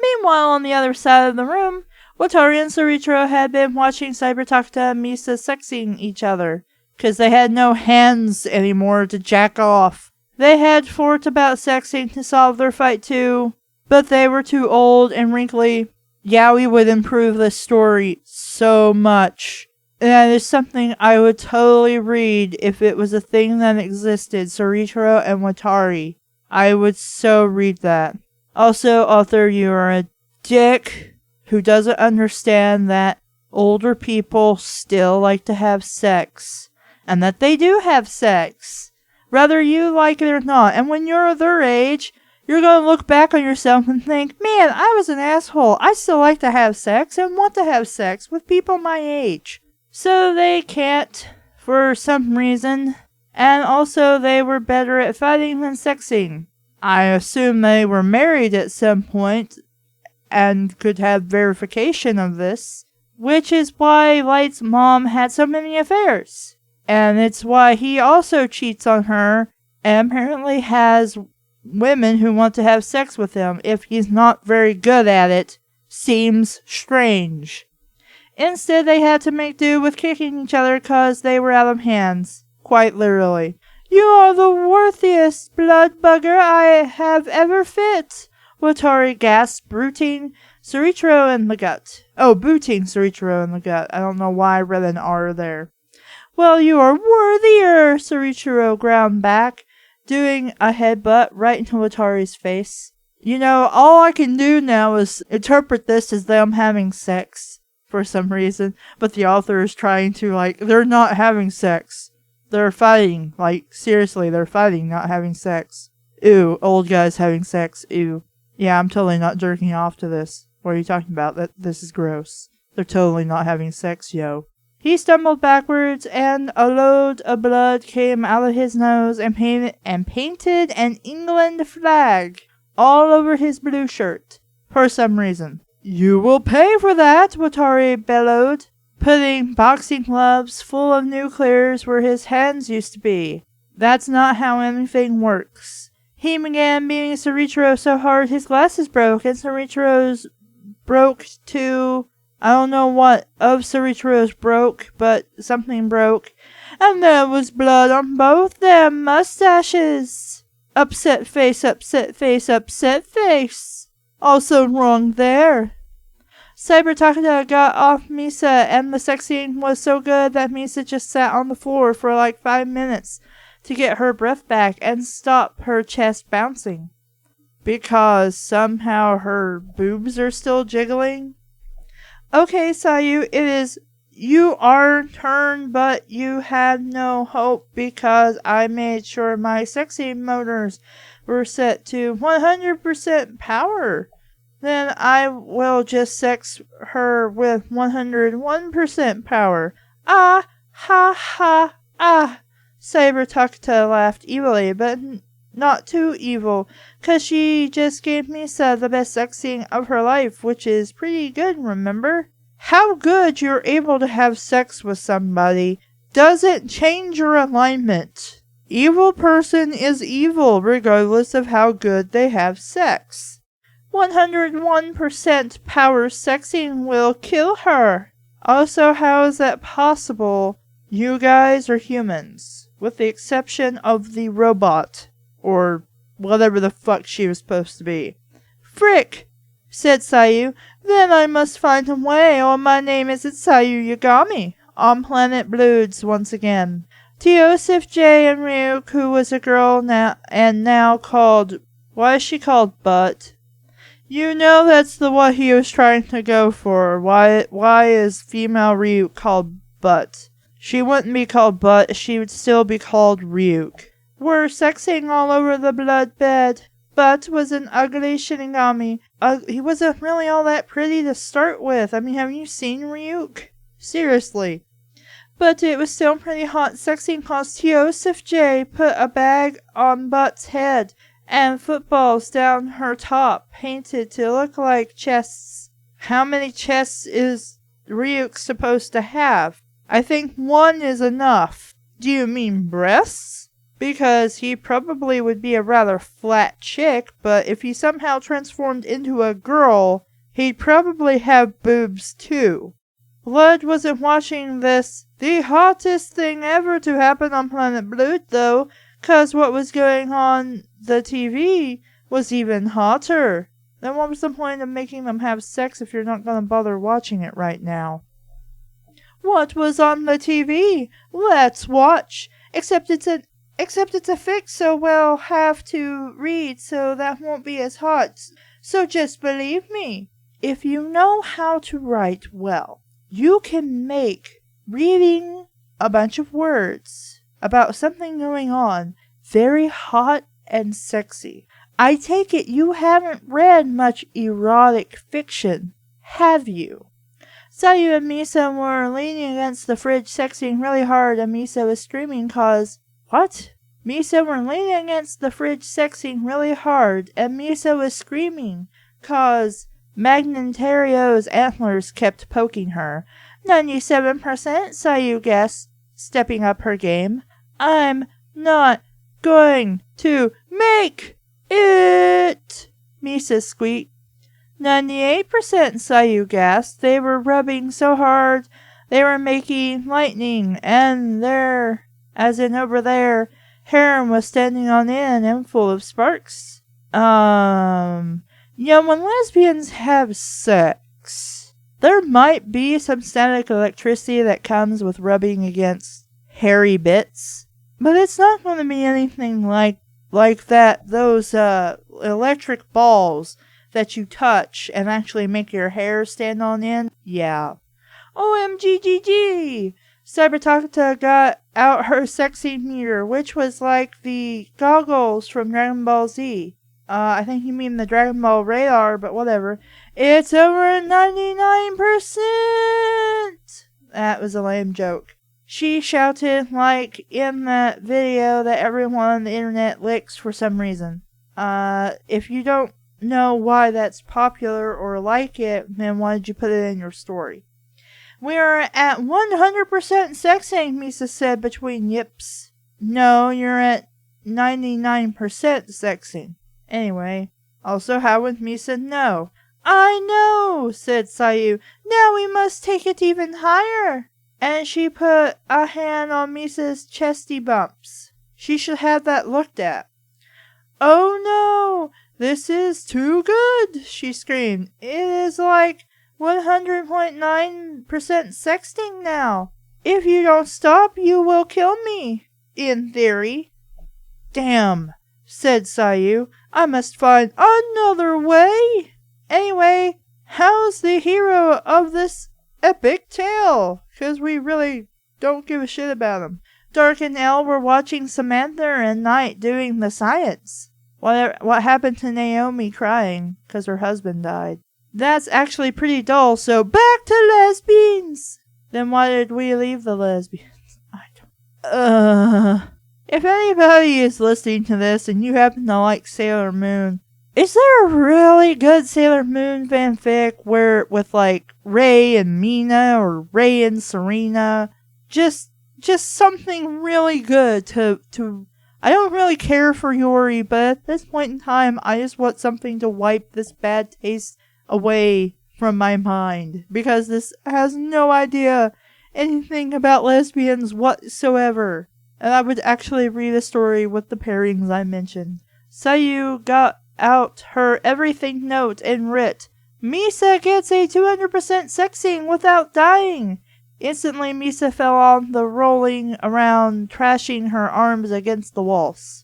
Meanwhile, on the other side of the room, Watari and Soichiro had been watching Cybertakta and Misa sexing each other. Because they had no hands anymore to jack off. They had fought about sexing to solve their fight too, but they were too old and wrinkly. Yaoi would improve this story so much. And that is something I would totally read if it was a thing that existed, Soichiro and Watari. I would so read that. Also, author, you are a dick who doesn't understand that older people still like to have sex. And that they do have sex, whether you like it or not. And when you're their age, you're going to look back on yourself and think, man, I was an asshole. I still like to have sex and want to have sex with people my age. So they can't for some reason. And also they were better at fighting than sexing. I assume they were married at some point and could have verification of this. Which is why Light's mom had so many affairs. And it's why he also cheats on her and apparently has women who want to have sex with him if he's not very good at it. Seems strange. Instead, they had to make do with kicking each other because they were out of hands. Quite literally. You are the worthiest blood bugger I have ever fit, Watari gasped, booting Soichiro in the gut. Oh, booting Soichiro in the gut. I don't know why I read an R there. Well, you are worthier, Soichiro ground back, doing a headbutt right into Watari's face. You know, all I can do now is interpret this as them having sex for some reason, but the author is trying to, they're not having sex. They're fighting. Seriously, they're fighting, not having sex. Ew, old guys having sex. Ew. Yeah, I'm totally not jerking off to this. What are you talking about? This is gross. They're totally not having sex, yo. He stumbled backwards, and a load of blood came out of his nose and painted an England flag all over his blue shirt. For some reason. You will pay for that, Watari bellowed, putting boxing gloves full of nuclears where his hands used to be. That's not how anything works. He began beating Soichiro so hard his glasses broke, and Soichiro's broke too. I don't know what of Soichiro's broke, but something broke. And there was blood on both their mustaches. Upset face, upset face, upset face. Also wrong there. Saber Takada got off Misa, and the sex scene was so good that Misa just sat on the floor for 5 minutes to get her breath back and stop her chest bouncing. Because somehow her boobs are still jiggling. Okay, Sayu, it is your turn, but you had no hope because I made sure my sexy motors were set to 100% power. Then I will just sex her with 101% power. Ah, ha, ha, ah. Saber Takata laughed evilly, but not too evil, 'cause she just gave Misa the best sex scene of her life, which is pretty good, remember? How good you're able to have sex with somebody doesn't change your alignment. Evil person is evil regardless of how good they have sex. 101% power sexing will kill her. Also, how is that possible? You guys are humans, with the exception of the robot, or whatever the fuck she was supposed to be. Frick, said Sayu. Then I must find a way, or my name isn't Sayu Yagami. On Planet Bloods once again. Teosif J and Ryuk, who was a girl now called... Why is she called Butt? You know that's the what he was trying to go for. Why is female Ryuk called Butt? She wouldn't be called Butt, she would still be called Ryuk. We're sexing all over the blood bed. Butt was an ugly Shinigami. He wasn't really all that pretty to start with. I mean, have you seen Ryuk? Seriously. But it was still pretty hot sexing cause Teosif J put a bag on Butt's head and footballs down her top, painted to look like chests. How many chests is Ryuk supposed to have? I think one is enough. Do you mean breasts? Because he probably would be a rather flat chick, but if he somehow transformed into a girl, he'd probably have boobs too. Blood wasn't watching this, the hottest thing ever to happen on Planet Blue, though, 'cause what was going on the TV was even hotter. Then what was the point of making them have sex if you're not going to bother watching it right now? What was on the TV? Let's watch. Except it's a fic, so we'll have to read, so that won't be as hot. So just believe me. If you know how to write well, you can make reading a bunch of words about something going on very hot and sexy. I take it you haven't read much erotic fiction, have you? Sayu and Misa were leaning against the fridge sexing really hard and Misa was screaming cause... What? Misa were leaning against the fridge sexing really hard and Misa was screaming cause Magnantario's antlers kept poking her. 97%, Sayu guessed, stepping up her game. I'm not going to make it, Misa squeaked. 98%, Sayu gasped. They were rubbing so hard they were making lightning, and there, as in over there, Harem was standing on end and full of sparks. When lesbians have sex, there might be some static electricity that comes with rubbing against hairy bits, but it's not going to be anything like that, those electric balls that you touch and actually make your hair stand on end. Yeah. OMGGG! Cybertakata got out her sexy meter, which was like the goggles from Dragon Ball Z. I think you mean the Dragon Ball radar, but whatever. It's over 99%! That was a lame joke. She shouted like in that video that everyone on the internet licks for some reason. If you don't know why that's popular or like it, then why did you put it in your story? We are at 100% sexing, Misa said between yips. No, you're at 99% sexing. Anyway, also how would Misa know? I know, said Sayu. Now we must take it even higher. And she put a hand on Misa's chesty bumps. She should have that looked at. Oh no, this is too good, she screamed. It is like 100.9% sexting now. If you don't stop, you will kill me, in theory. Damn, said Sayu. I must find another way. Anyway, how's the hero of this epic tale? Because we really don't give a shit about him. Dark and Elle were watching Samantha and Knight doing the science. What happened to Naomi crying because her husband died? That's actually pretty dull, so back to lesbians! Then why did we leave the lesbians? If anybody is listening to this and you happen to like Sailor Moon, is there a really good Sailor Moon fanfic where with like Ray and Mina or Ray and Serena? Just something really good to I don't really care for Yori, but at this point in time I just want something to wipe this bad taste away from my mind, because this has no idea anything about lesbians whatsoever. And I would actually read a story with the pairings I mentioned. Sayu got out her everything note and writ, Misa gets a 200% sexing without dying. Instantly Misa fell on the rolling around, trashing her arms against the walls.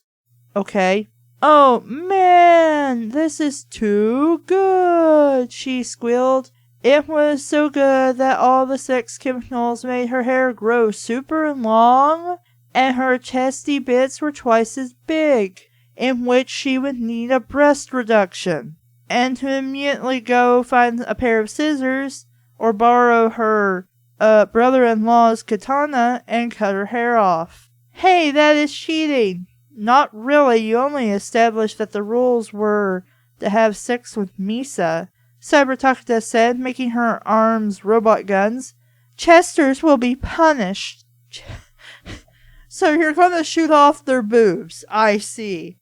Okay. Oh man, this is too good, she squealed. It was so good that all the sex chemicals made her hair grow super long, and her chesty bits were twice as big, in which she would need a breast reduction, and to immediately go find a pair of scissors, or borrow her brother-in-law's katana and cut her hair off. Hey, that is cheating! Not really, you only established that the rules were to have sex with Misa, Cybertakata said, making her arms robot guns. Chesters will be punished. So you're gonna shoot off their boobs, I see.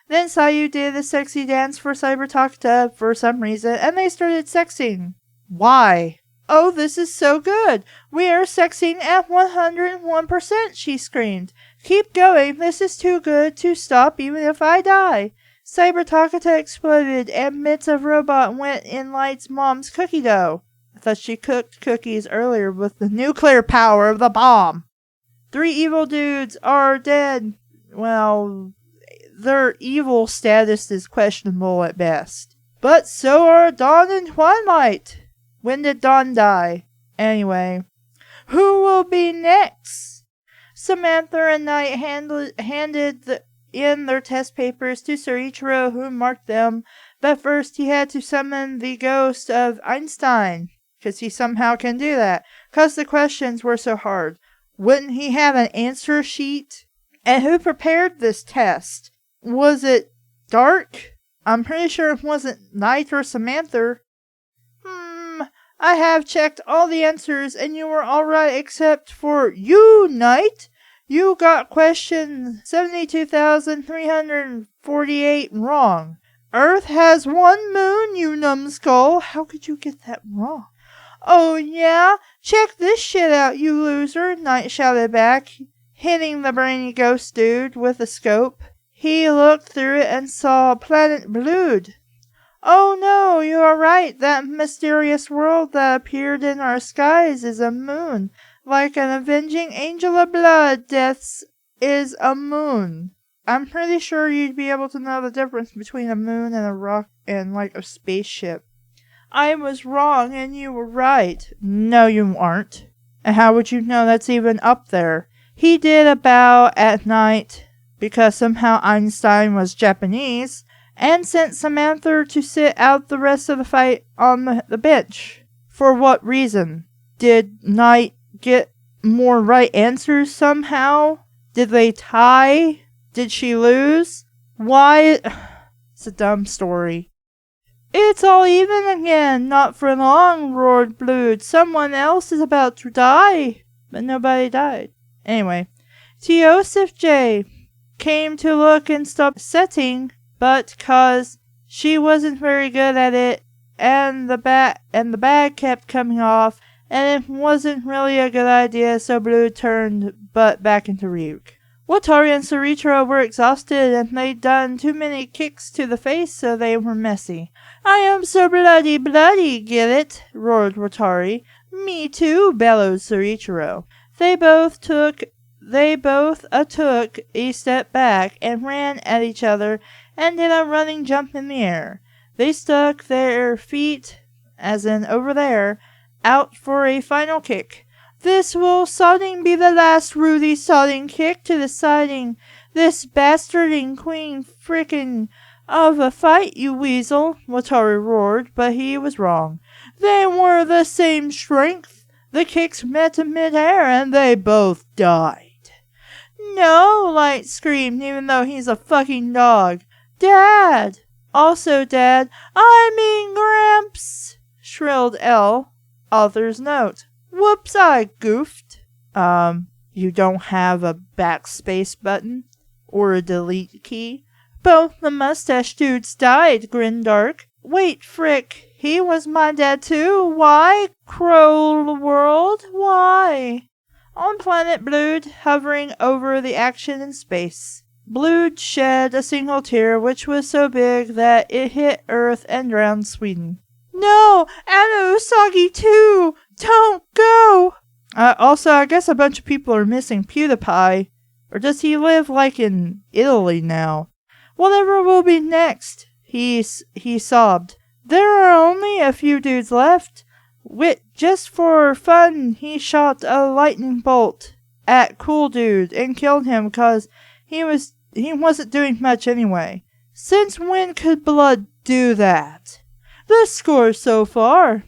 Then Sayu did a sexy dance for Cybertakata for some reason, and they started sexing. Why? Oh, this is so good! We are sexing at 101%, she screamed. Keep going, this is too good to stop even if I die. Cybertakata exploded, and bits of robot went in Light's mom's cookie dough. I thought she cooked cookies earlier with the nuclear power of the bomb. 3 evil dudes are dead. Well, their evil status is questionable at best. But so are Dawn and Twilight. When did Dawn die? Anyway, who will be next? Samantha and Knight handed in their test papers to Soichiro, who marked them. But first he had to summon the ghost of Einstein, because he somehow can do that, because the questions were so hard. Wouldn't he have an answer sheet? And who prepared this test? Was it Dark? I'm pretty sure it wasn't Knight or Samantha. I have checked all the answers, and you were all right except for you, Knight. You got question 72,348 wrong. Earth has one moon, you numbskull. How could you get that wrong? Oh, yeah? Check this shit out, you loser, Knight shouted back, hitting the brainy ghost dude with a scope. He looked through it and saw planet Blood. Oh no, you are right. That mysterious world that appeared in our skies is a moon. Like an avenging angel of blood, Death's is a moon. I'm pretty sure you'd be able to know the difference between a moon and a rock and like a spaceship. I was wrong and you were right. No, you aren't. And how would you know that's even up there? He did a bow at night because somehow Einstein was Japanese, and sent Samantha to sit out the rest of the fight on the bench. For what reason? Did Knight get more right answers somehow? Did they tie? Did she lose? Why? It's a dumb story. It's all even again. Not for long, roared Blood. Someone else is about to die. But nobody died. Anyway, Teosif J came to look and stop setting, but 'cause she wasn't very good at it, and the bag kept coming off, and it wasn't really a good idea, so Blue turned butt back into Ryuk. Watari and Soichiro were exhausted, and they'd done too many kicks to the face, so they were messy. I am so bloody, get it? Roared Watari. Me too, bellowed Soichiro. They both took a step back and ran at each other and did a running jump in the air. They stuck their feet, as in over there, out for a final kick. This will sodding be the last Rudy sodding kick to the siding. This bastarding queen frickin' of a fight, you weasel, Watari roared, but he was wrong. They were the same strength. The kicks met in mid-air and they both died. No, Light screamed, even though he's a fucking dog. Dad! Also, Dad, I mean Gramps! Shrilled L. Author's note. Whoops, I goofed. You don't have a backspace button? Or a delete key? Both the mustache dudes died, grinned Dark. Wait, frick, he was my dad too? Why? Crow world? Why? On planet Blood, hovering over the action in space. Blood shed a single tear, which was so big that it hit Earth and drowned Sweden. No! Anna Usagi too! Don't go! Also, I guess a bunch of people are missing PewDiePie. Or does he live, like, in Italy now? Whatever will be next, he sobbed. There are only a few dudes left. Just for fun, he shot a lightning bolt at Cool Dude and killed him because he wasn't doing much anyway. Since when could blood do that? The score so far.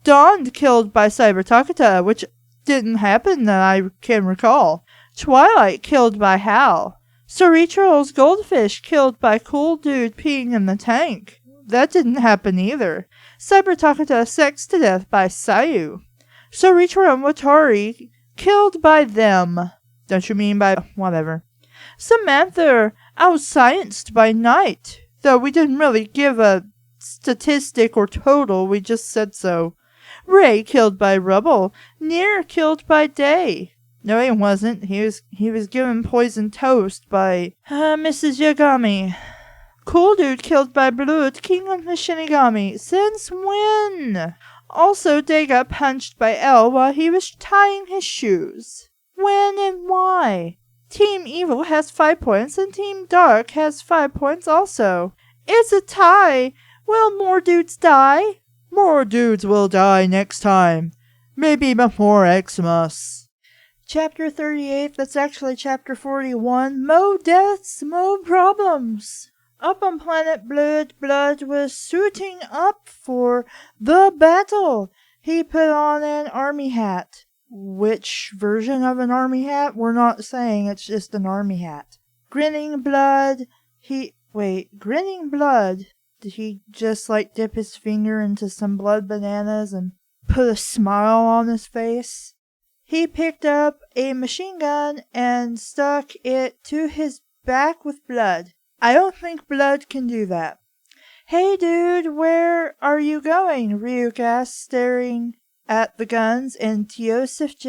Dawn killed by Cyber Takata, which didn't happen that I can recall. Twilight killed by Hal. Soichiro's goldfish killed by Cool Dude peeing in the tank. That didn't happen either. Cyber Takata sexed to death by Sayu. Soichiro and Watari killed by them. Don't you mean by whatever? Samantha outscienced by Knight. Though we didn't really give a statistic or total, we just said so. Ray killed by Rubble. Nier killed by Day. No, he wasn't. He was given poisoned toast by Mrs. Yagami. Cool Dude killed by Blood, King of the Shinigami. Since when? Also, Day got punched by L while he was tying his shoes. When and why? Team Evil has 5 points and Team Dark has 5 points also. It's a tie. Will more dudes die? More dudes will die next time. Maybe before Xmas. Chapter 38, that's actually chapter 41. Mo deaths, mo problems. Up on planet Blood was suiting up for the battle. He put on an army hat. Which version of an army hat? We're not saying, it's just an army hat. Grinning Blood, did he just dip his finger into some blood bananas and put a smile on his face? He picked up a machine gun and stuck it to his back with Blood. I don't think Blood can do that. Hey dude, where are you going? Ryuk asked, staring at the guns, and Teosif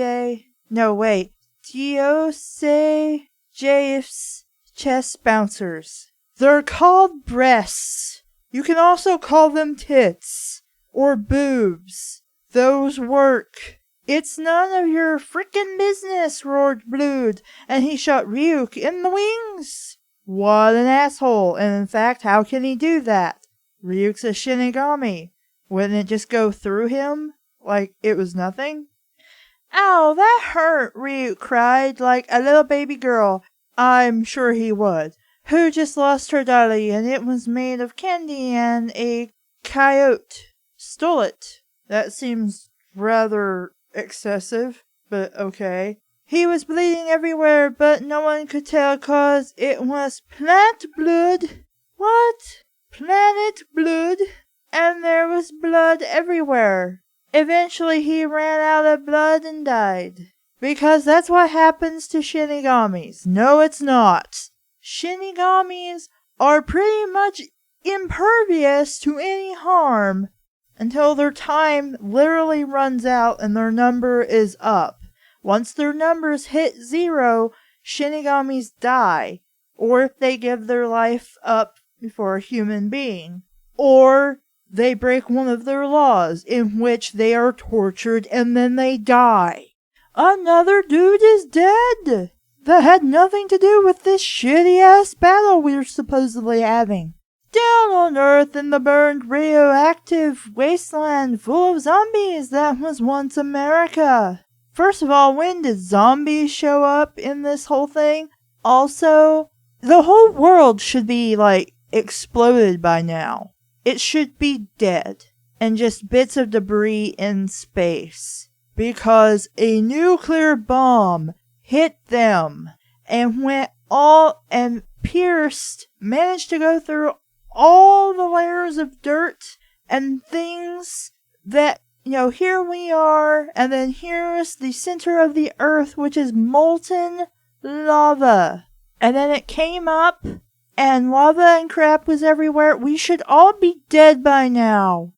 J's chest bouncers. They're called breasts. You can also call them tits. Or boobs. Those work. It's none of your frickin' business, roared Blood, and he shot Ryuk in the wings. What an asshole, and in fact, how can he do that? Ryuk's a Shinigami. Wouldn't it just go through him? Like it was nothing? Ow, that hurt, Ryuk cried like a little baby girl. I'm sure he would. Who just lost her dolly, and it was made of candy, and a coyote stole it. That seems rather excessive, but okay. He was bleeding everywhere, but no one could tell 'cause it was plant blood. What? Planet blood? And there was blood everywhere. Eventually he ran out of blood and died. Because that's what happens to Shinigamis. No, it's not. Shinigamis are pretty much impervious to any harm until their time literally runs out and their number is up. Once their numbers hit 0, Shinigamis die, or if they give their life up before a human being, or they break one of their laws in which they are tortured and then they die. Another dude is dead! That had nothing to do with this shitty-ass battle we're supposedly having. Down on Earth in the burned radioactive wasteland full of zombies that was once America. First of all, when did zombies show up in this whole thing? Also, the whole world should be, exploded by now. It should be dead. And just bits of debris in space. Because a nuclear bomb hit them and managed to go through all the layers of dirt and things that, here we are, and then here is the center of the earth, which is molten lava. And then it came up, and lava and crap was everywhere. We should all be dead by now.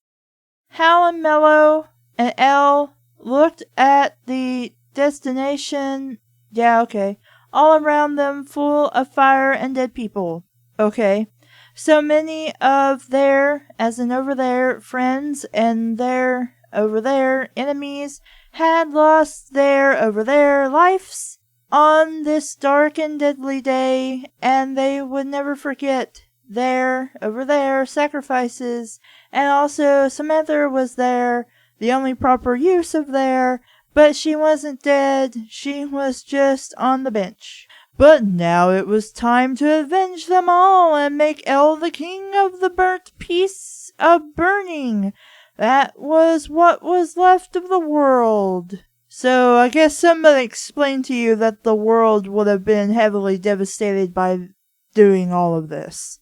Hal and Mello and Elle looked at the destination. Yeah, okay. All around them full of fire and dead people. Okay. So many of their, as in over there, friends and their, over there, enemies had lost their, over there, lives on this dark and deadly day, and they would never forget their, over there, sacrifices, and also Samantha was there, the only proper use of there, but she wasn't dead, she was just on the bench. But now it was time to avenge them all and make El the king of the burnt piece of burning. That was what was left of the world. So I guess somebody explained to you that the world would have been heavily devastated by doing all of this.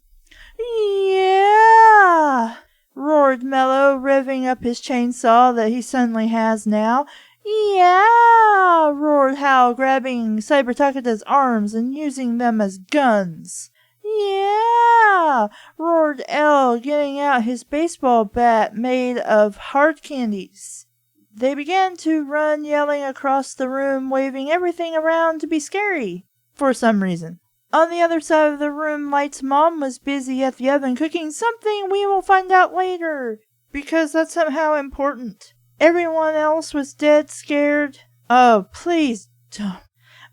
Yeah, roared Mello, revving up his chainsaw that he suddenly has now. Yeah, roared Hal, grabbing Cyber Takada's arms and using them as guns. Yeah, roared Elle, getting out his baseball bat made of hard candies. They began to run, yelling across the room, waving everything around to be scary, for some reason. On the other side of the room, Light's mom was busy at the oven cooking something we will find out later, because that's somehow important. Everyone else was dead scared. Oh, please don't.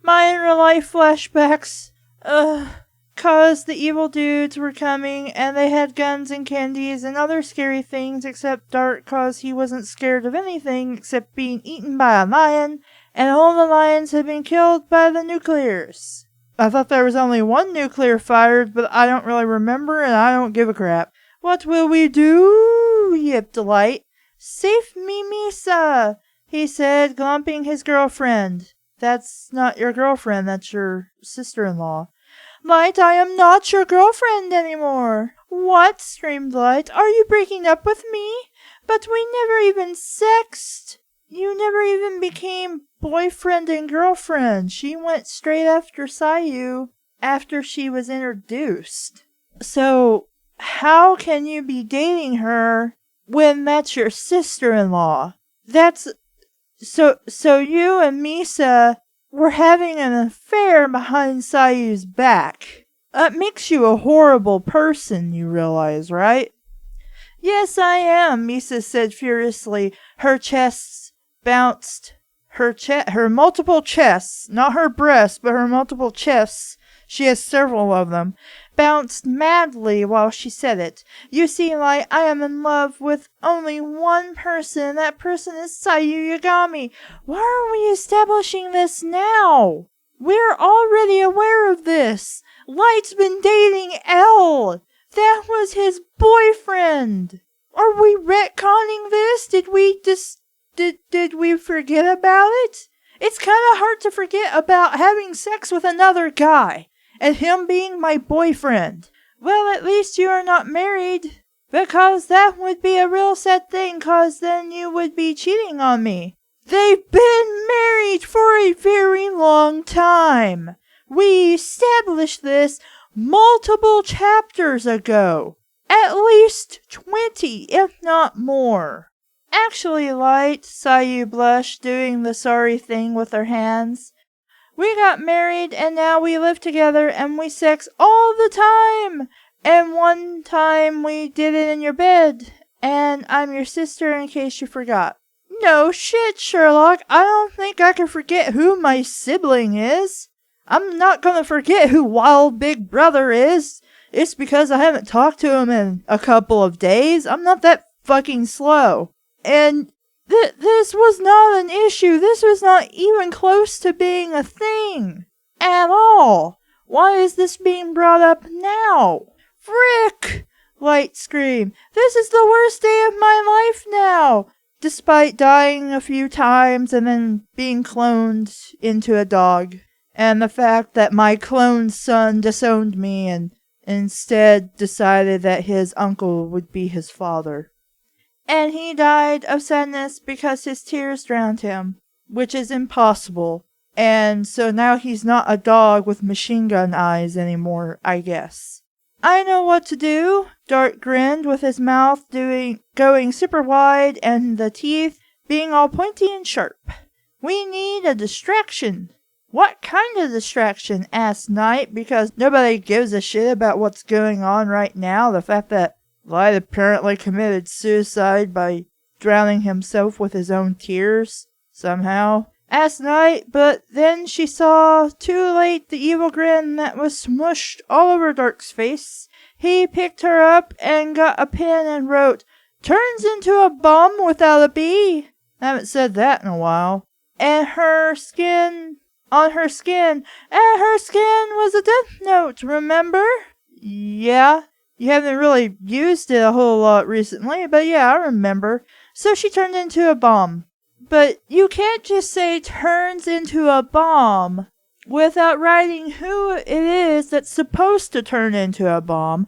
My inner life flashbacks. 'cause the evil dudes were coming, and they had guns and candies and other scary things, except Dark 'cause he wasn't scared of anything except being eaten by a lion, and all the lions had been killed by the nuclears. I thought there was only one nuclear fired, but I don't really remember, and I don't give a crap. What will we do? Yipped Light. Save me, Misa, he said, glomping his girlfriend. That's not your girlfriend, that's your sister-in-law. Light, I am not your girlfriend anymore. What? Screamed Light. Are you breaking up with me? But we never even sexed. You never even became boyfriend and girlfriend. She went straight after Sayu after she was introduced. So, how can you be dating her when that's your sister-in-law? That's... So you and Misa were having an affair behind Sayu's back. That makes you a horrible person, you realize, right? Yes, I am, Misa said furiously. Her chests bounced. Her multiple chests, not her breasts, but her multiple chests, she has several of them, bounced madly while she said it. You see, Light, I am in love with only one person, and that person is Sayu Yagami. Why are we establishing this now? We're already aware of this. Light's been dating L. That was his boyfriend. Are we retconning this? Did we forget about it? It's kind of hard to forget about having sex with another guy. And him being my boyfriend. Well, at least you are not married. Because that would be a real sad thing, 'cause then you would be cheating on me. They've been married for a very long time. We established this multiple chapters ago. At least 20, if not more. Actually, Light, Sayu blushed, doing the sorry thing with her hands. We got married, and now we live together, and we sex all the time! And one time we did it in your bed, and I'm your sister in case you forgot. No shit, Sherlock, I don't think I can forget who my sibling is. I'm not gonna forget who Wild Big Brother is. It's because I haven't talked to him in a couple of days. I'm not that fucking slow. And this was not an issue. This was not even close to being a thing. At all. Why is this being brought up now? Frick! Light screamed. This is the worst day of my life now. Despite dying a few times and then being cloned into a dog. And the fact that my cloned son disowned me and instead decided that his uncle would be his father. And he died of sadness because his tears drowned him, which is impossible. And so now he's not a dog with machine gun eyes anymore, I guess. I know what to do, Dark grinned with his mouth going super wide and the teeth being all pointy and sharp. We need a distraction. What kind of distraction? Asked Knight, because nobody gives a shit about what's going on right now. The fact that Light apparently committed suicide by drowning himself with his own tears, somehow. Asked Knight, but then she saw too late the evil grin that was smushed all over Dark's face. He picked her up and got a pen and wrote, "Turns into a bomb without a B." I haven't said that in a while. And her skin was a death note, remember? Yeah. You haven't really used it a whole lot recently, but yeah, I remember. So she turned into a bomb. But you can't just say turns into a bomb without writing who it is that's supposed to turn into a bomb.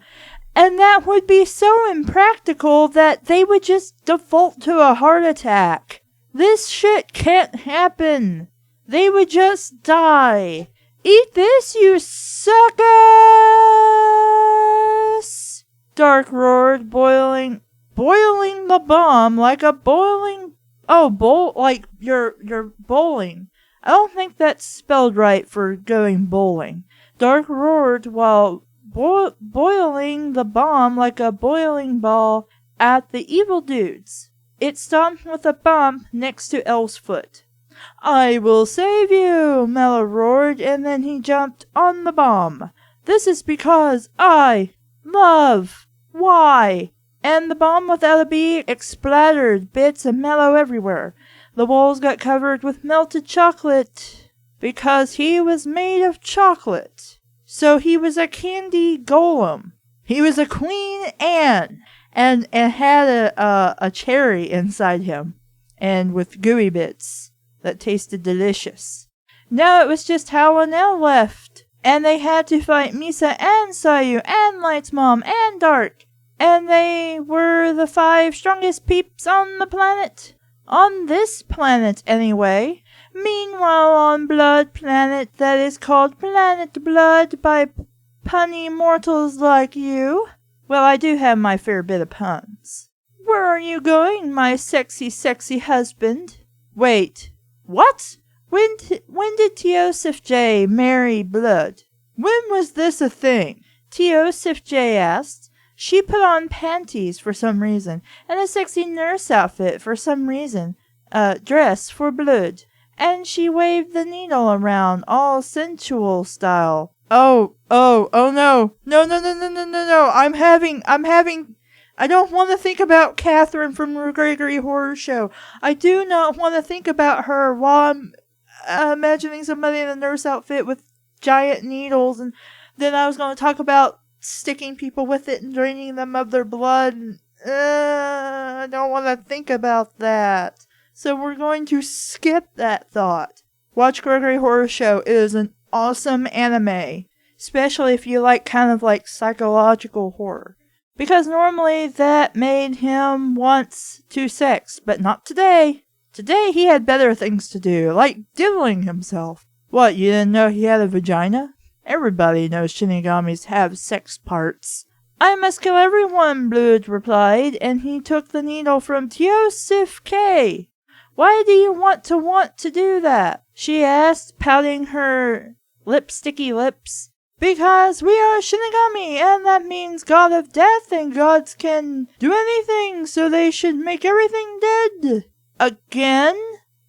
And that would be so impractical that they would just default to a heart attack. This shit can't happen. They would just die. Eat this, you suckers! Dark roared, boiling the bomb like a boiling... Oh, like you're bowling. I don't think that's spelled right for going bowling. Dark roared while boiling the bomb like a boiling ball at the evil dudes. It stomped with a bump next to Elle's foot. "I will save you," Mello roared, and then he jumped on the bomb. This is because I love Y. And the bomb without a B splattered bits of mellow everywhere. The walls got covered with melted chocolate because he was made of chocolate. So he was a candy golem. He was a Queen Anne and had a cherry inside him and with gooey bits that tasted delicious. Now it was just Hal and Elle left, and they had to fight Misa and Sayu and Light's mom and Dark, and they were the 5 strongest peeps on the planet. On this planet, anyway. Meanwhile, on Blood Planet, that is called Planet Blood by punny mortals like you. Well, I do have my fair bit of puns. Where are you going, my sexy, sexy husband? Wait, what? When did Teosif J marry Blood? When was this a thing? Teosif J asked. She put on panties for some reason, and a sexy nurse outfit for some reason, dress for Blood, and she waved the needle around all sensual style. Oh no. No. I don't want to think about Catherine from Gregory Horror Show. I do not want to think about her while I'm imagining somebody in a nurse outfit with giant needles, and then I was going to talk about sticking people with it and draining them of their blood. I don't want to think about that. So we're going to skip that thought. Watch Gregory Horror Show. It is an awesome anime. Especially if you like kind of like psychological horror. Because normally that made him want to sex, but not today. Today he had better things to do, like diddling himself. What, you didn't know he had a vagina? Everybody knows Shinigamis have sex parts. I must kill everyone, Blood replied, and he took the needle from Teosif K. Why do you want to do that? She asked, pouting her lipsticky lips. Because we are Shinigami, and that means god of death, and gods can do anything, so they should make everything dead. Again?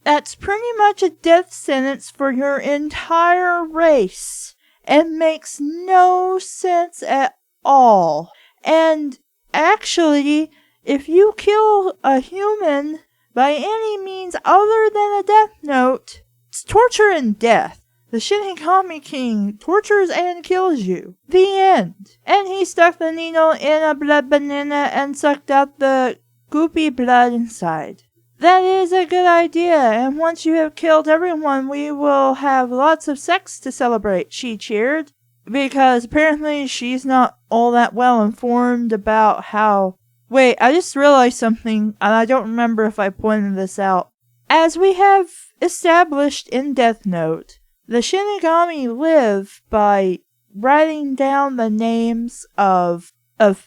That's pretty much a death sentence for your entire race. It makes no sense at all. And actually, if you kill a human by any means other than a death note, it's torture and death. The Shinigami King tortures and kills you. The end. And he stuck the needle in a blood banana and sucked out the goopy blood inside. That is a good idea, and once you have killed everyone, we will have lots of sex to celebrate, she cheered. Because apparently she's not all that well informed about how... Wait, I just realized something, and I don't remember if I pointed this out. As we have established in Death Note, the Shinigami live by writing down the names of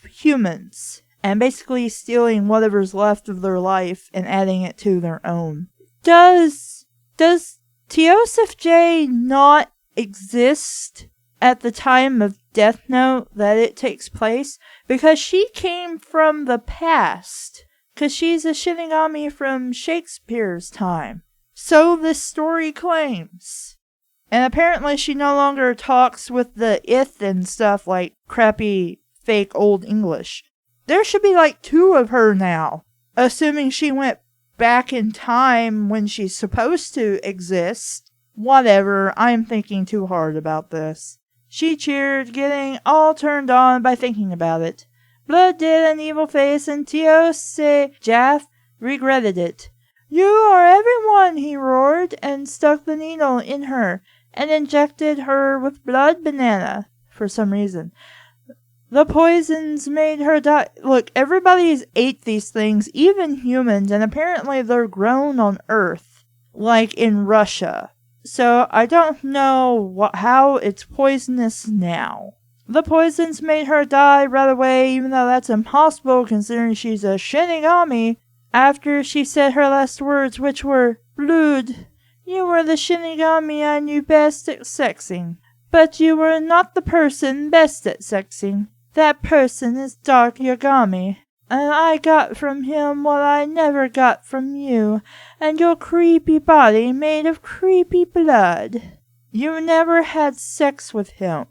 humans and basically stealing whatever's left of their life and adding it to their own. Does Teosif J not exist at the time of Death Note that it takes place? Because she came from the past. Because she's a Shinigami from Shakespeare's time. So this story claims. And apparently she no longer talks with the ith and stuff like crappy, fake old English. There should be like 2 of her now. Assuming she went back in time when she's supposed to exist. Whatever, I'm thinking too hard about this. She cheered, getting all turned on by thinking about it. Blood did an evil face and Teosif Jaff regretted it. You are everyone, he roared, and stuck the needle in her, and injected her with blood banana, for some reason. The poisons made her die. Look, everybody's ate these things, even humans, and apparently they're grown on Earth, like in Russia. So I don't know how it's poisonous now. The poisons made her die right away, even though that's impossible considering she's a Shinigami, after she said her last words, which were, Blood, you were the Shinigami I knew best at sexing, but you were not the person best at sexing. That person is Dark Yagami, and I got from him what I never got from you, and your creepy body made of creepy blood. You never had sex with him.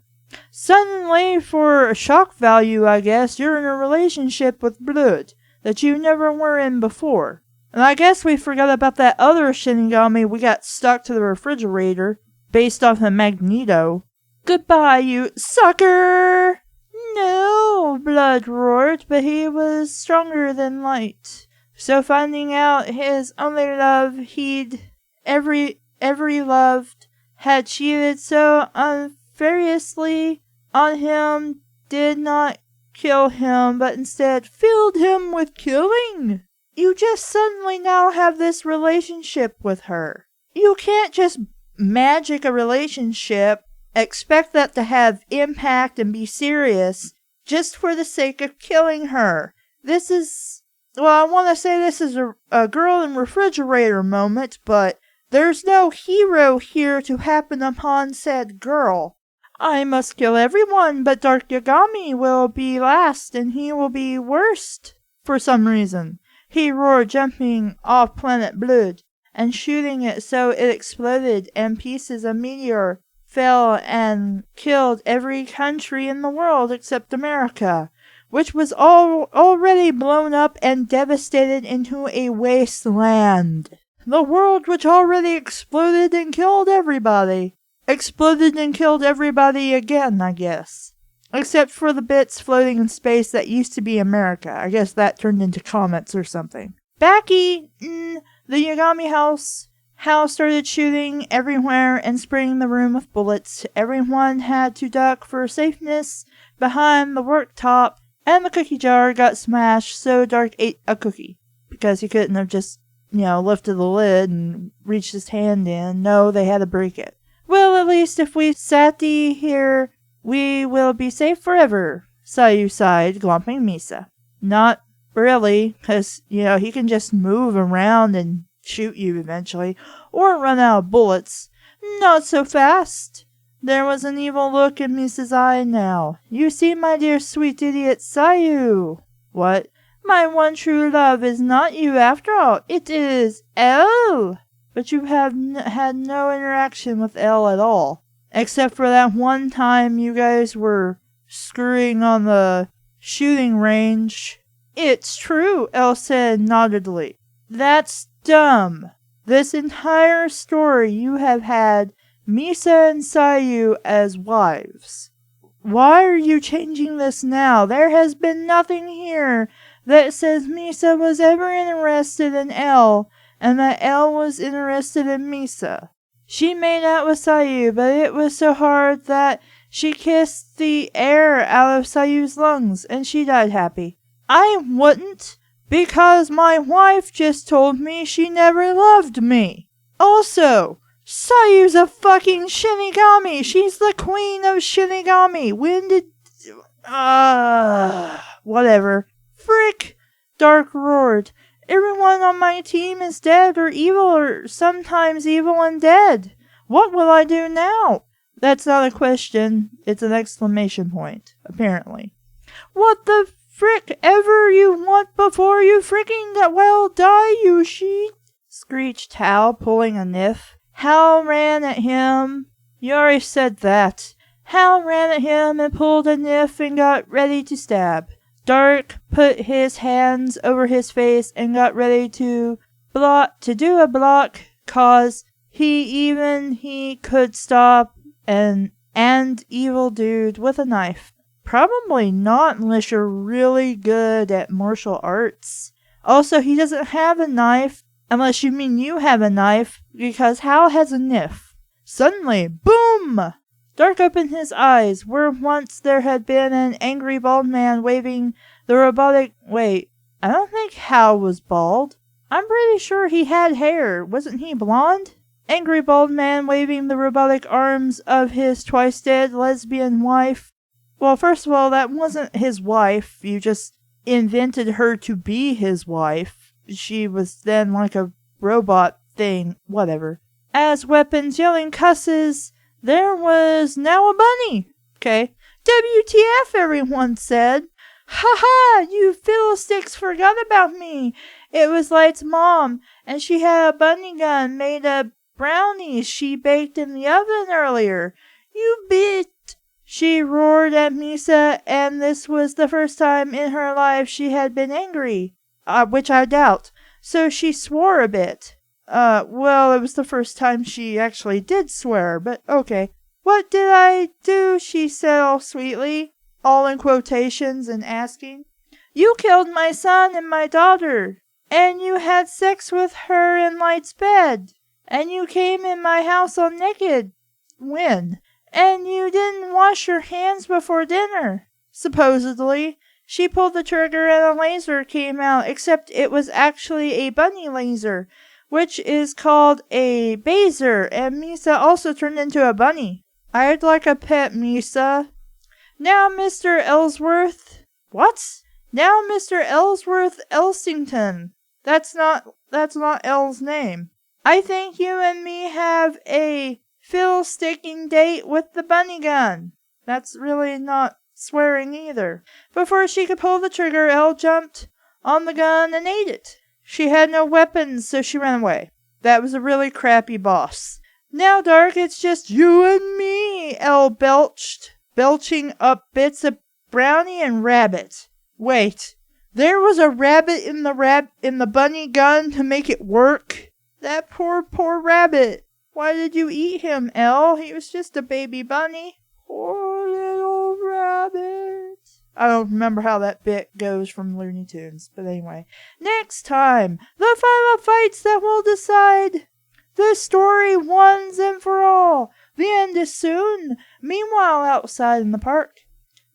Suddenly, for shock value, I guess, you're in a relationship with blood that you never were in before. And I guess we forgot about that other Shinigami we got stuck to the refrigerator, based off of Magneto. Goodbye, you sucker! No, Blood roared, but he was stronger than light. So finding out his only love he'd every loved had cheated so unfariously on him did not kill him, but instead filled him with killing. You just suddenly now have this relationship with her. You can't just magic a relationship, expect that to have impact and be serious, just for the sake of killing her. This is, well, I want to say this is a girl in refrigerator moment, but there's no hero here to happen upon said girl. I must kill everyone, but Dark Yagami will be last, and he will be worst, for some reason. He roared, jumping off planet Blood, and shooting it so it exploded, and pieces of meteor fell and killed every country in the world except America, which was already blown up and devastated into a wasteland. The world which already exploded and killed everybody. Exploded and killed everybody again, I guess. Except for the bits floating in space that used to be America. I guess that turned into comets or something. Backy, the Yagami house started shooting everywhere and spraying the room with bullets. Everyone had to duck for safeness behind the worktop, and the cookie jar got smashed, so Dark ate a cookie. Because he couldn't have just, lifted the lid and reached his hand in. No, they had to break it. Well, at least if we Sati here, we will be safe forever, Sayu sighed, glomping Misa. Not really, because, he can just move around and shoot you eventually, or run out of bullets. Not so fast. There was an evil look in Misa's eye now. You see, my dear sweet idiot Sayu. What? My one true love is not you after all. It is L. But you have had no interaction with L at all. Except for that one time you guys were screwing on the shooting range. It's true, L said noddedly. That's dumb. This entire story you have had Misa and Sayu as wives. Why are you changing this now? There has been nothing here that says Misa was ever interested in L, and that L was interested in Misa. She made out with Sayu, but it was so hard that she kissed the air out of Sayu's lungs, and she died happy. I wouldn't, because my wife just told me she never loved me. Also, Sayu's a fucking Shinigami. She's the queen of Shinigami. When did... whatever. Frick! Dark roared. Everyone on my team is dead or evil or sometimes evil and dead. What will I do now? That's not a question. It's an exclamation point, apparently. What the frick ever you want before you fricking die, you sheet? Screeched Hal, pulling a Nif. Hal ran at him. You already said that. Hal ran at him and pulled a Nif and got ready to stab. Dark put his hands over his face and got ready to do a block, cause he could stop an evil dude with a knife. Probably not unless you're really good at martial arts. Also, he doesn't have a knife unless you mean you have a knife, because Hal has a Nif. Suddenly, boom! Dark opened his eyes, where once there had been an angry bald man waving the robotic... Wait, I don't think Hal was bald. I'm pretty sure he had hair. Wasn't he blonde? Angry bald man waving the robotic arms of his twice-dead lesbian wife. Well, first of all, that wasn't his wife. You just invented her to be his wife. She was then like a robot thing. Whatever. As weapons, yelling cusses... There was now a bunny. Okay. WTF, everyone said. Ha ha, you fiddlesticks forgot about me. It was Light's mom, and she had a bunny gun made of brownies she baked in the oven earlier. You bit. She roared at Misa, and this was the first time in her life she had been angry, which I doubt. So she swore a bit. Well, it was the first time she actually did swear, but okay. What did I do? She said all sweetly, all in quotations and asking. You killed my son and my daughter, and you had sex with her in Light's bed, and you came in my house all naked. When? And you didn't wash your hands before dinner. Supposedly, she pulled the trigger and a laser came out, except it was actually a bunny laser, which is called a baser, and Misa also turned into a bunny. I'd like a pet, Misa. Now, Mr. Ellsworth. What? Now, Mr. Ellsworth Elsington. That's not Elle's name. I think you and me have a fiddle-sticking date with the bunny gun. That's really not swearing either. Before she could pull the trigger, Elle jumped on the gun and ate it. She had no weapons, so she ran away. That was a really crappy boss. Now, Dark, it's just you and me, Elle belched, belching up bits of brownie and rabbit. Wait, there was a rabbit in the bunny gun to make it work? That poor rabbit. Why did you eat him, Elle? He was just a baby bunny. Poor little rabbit. I don't remember how that bit goes from Looney Tunes, but anyway. Next time, the final fights that will decide the story once and for all. The end is soon. Meanwhile, outside in the park,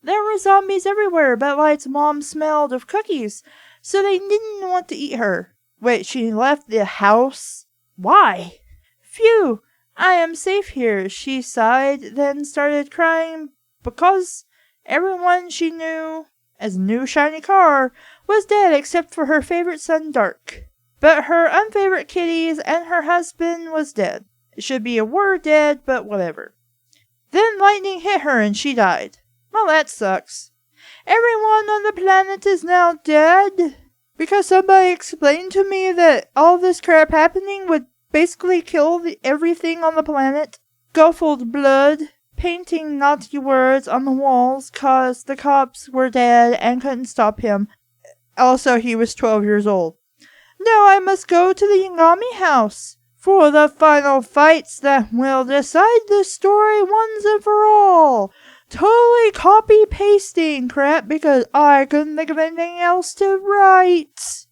there were zombies everywhere, but Light's mom smelled of cookies, so they didn't want to eat her. Wait, she left the house? Why? Phew, I am safe here, she sighed, then started crying because everyone she knew as a new shiny car was dead except for her favorite son, Dark. But her unfavorite kitties and her husband was dead. It should be a word dead, but whatever. Then lightning hit her and she died. Well, that sucks. Everyone on the planet is now dead because somebody explained to me that all this crap happening would basically kill everything on the planet. Guffled blood, painting naughty words on the walls cause the cops were dead and couldn't stop him. Also, he was 12 years old. Now I must go to the Yagami house for the final fights that will decide the story once and for all. Totally copy-pasting crap because I couldn't think of anything else to write.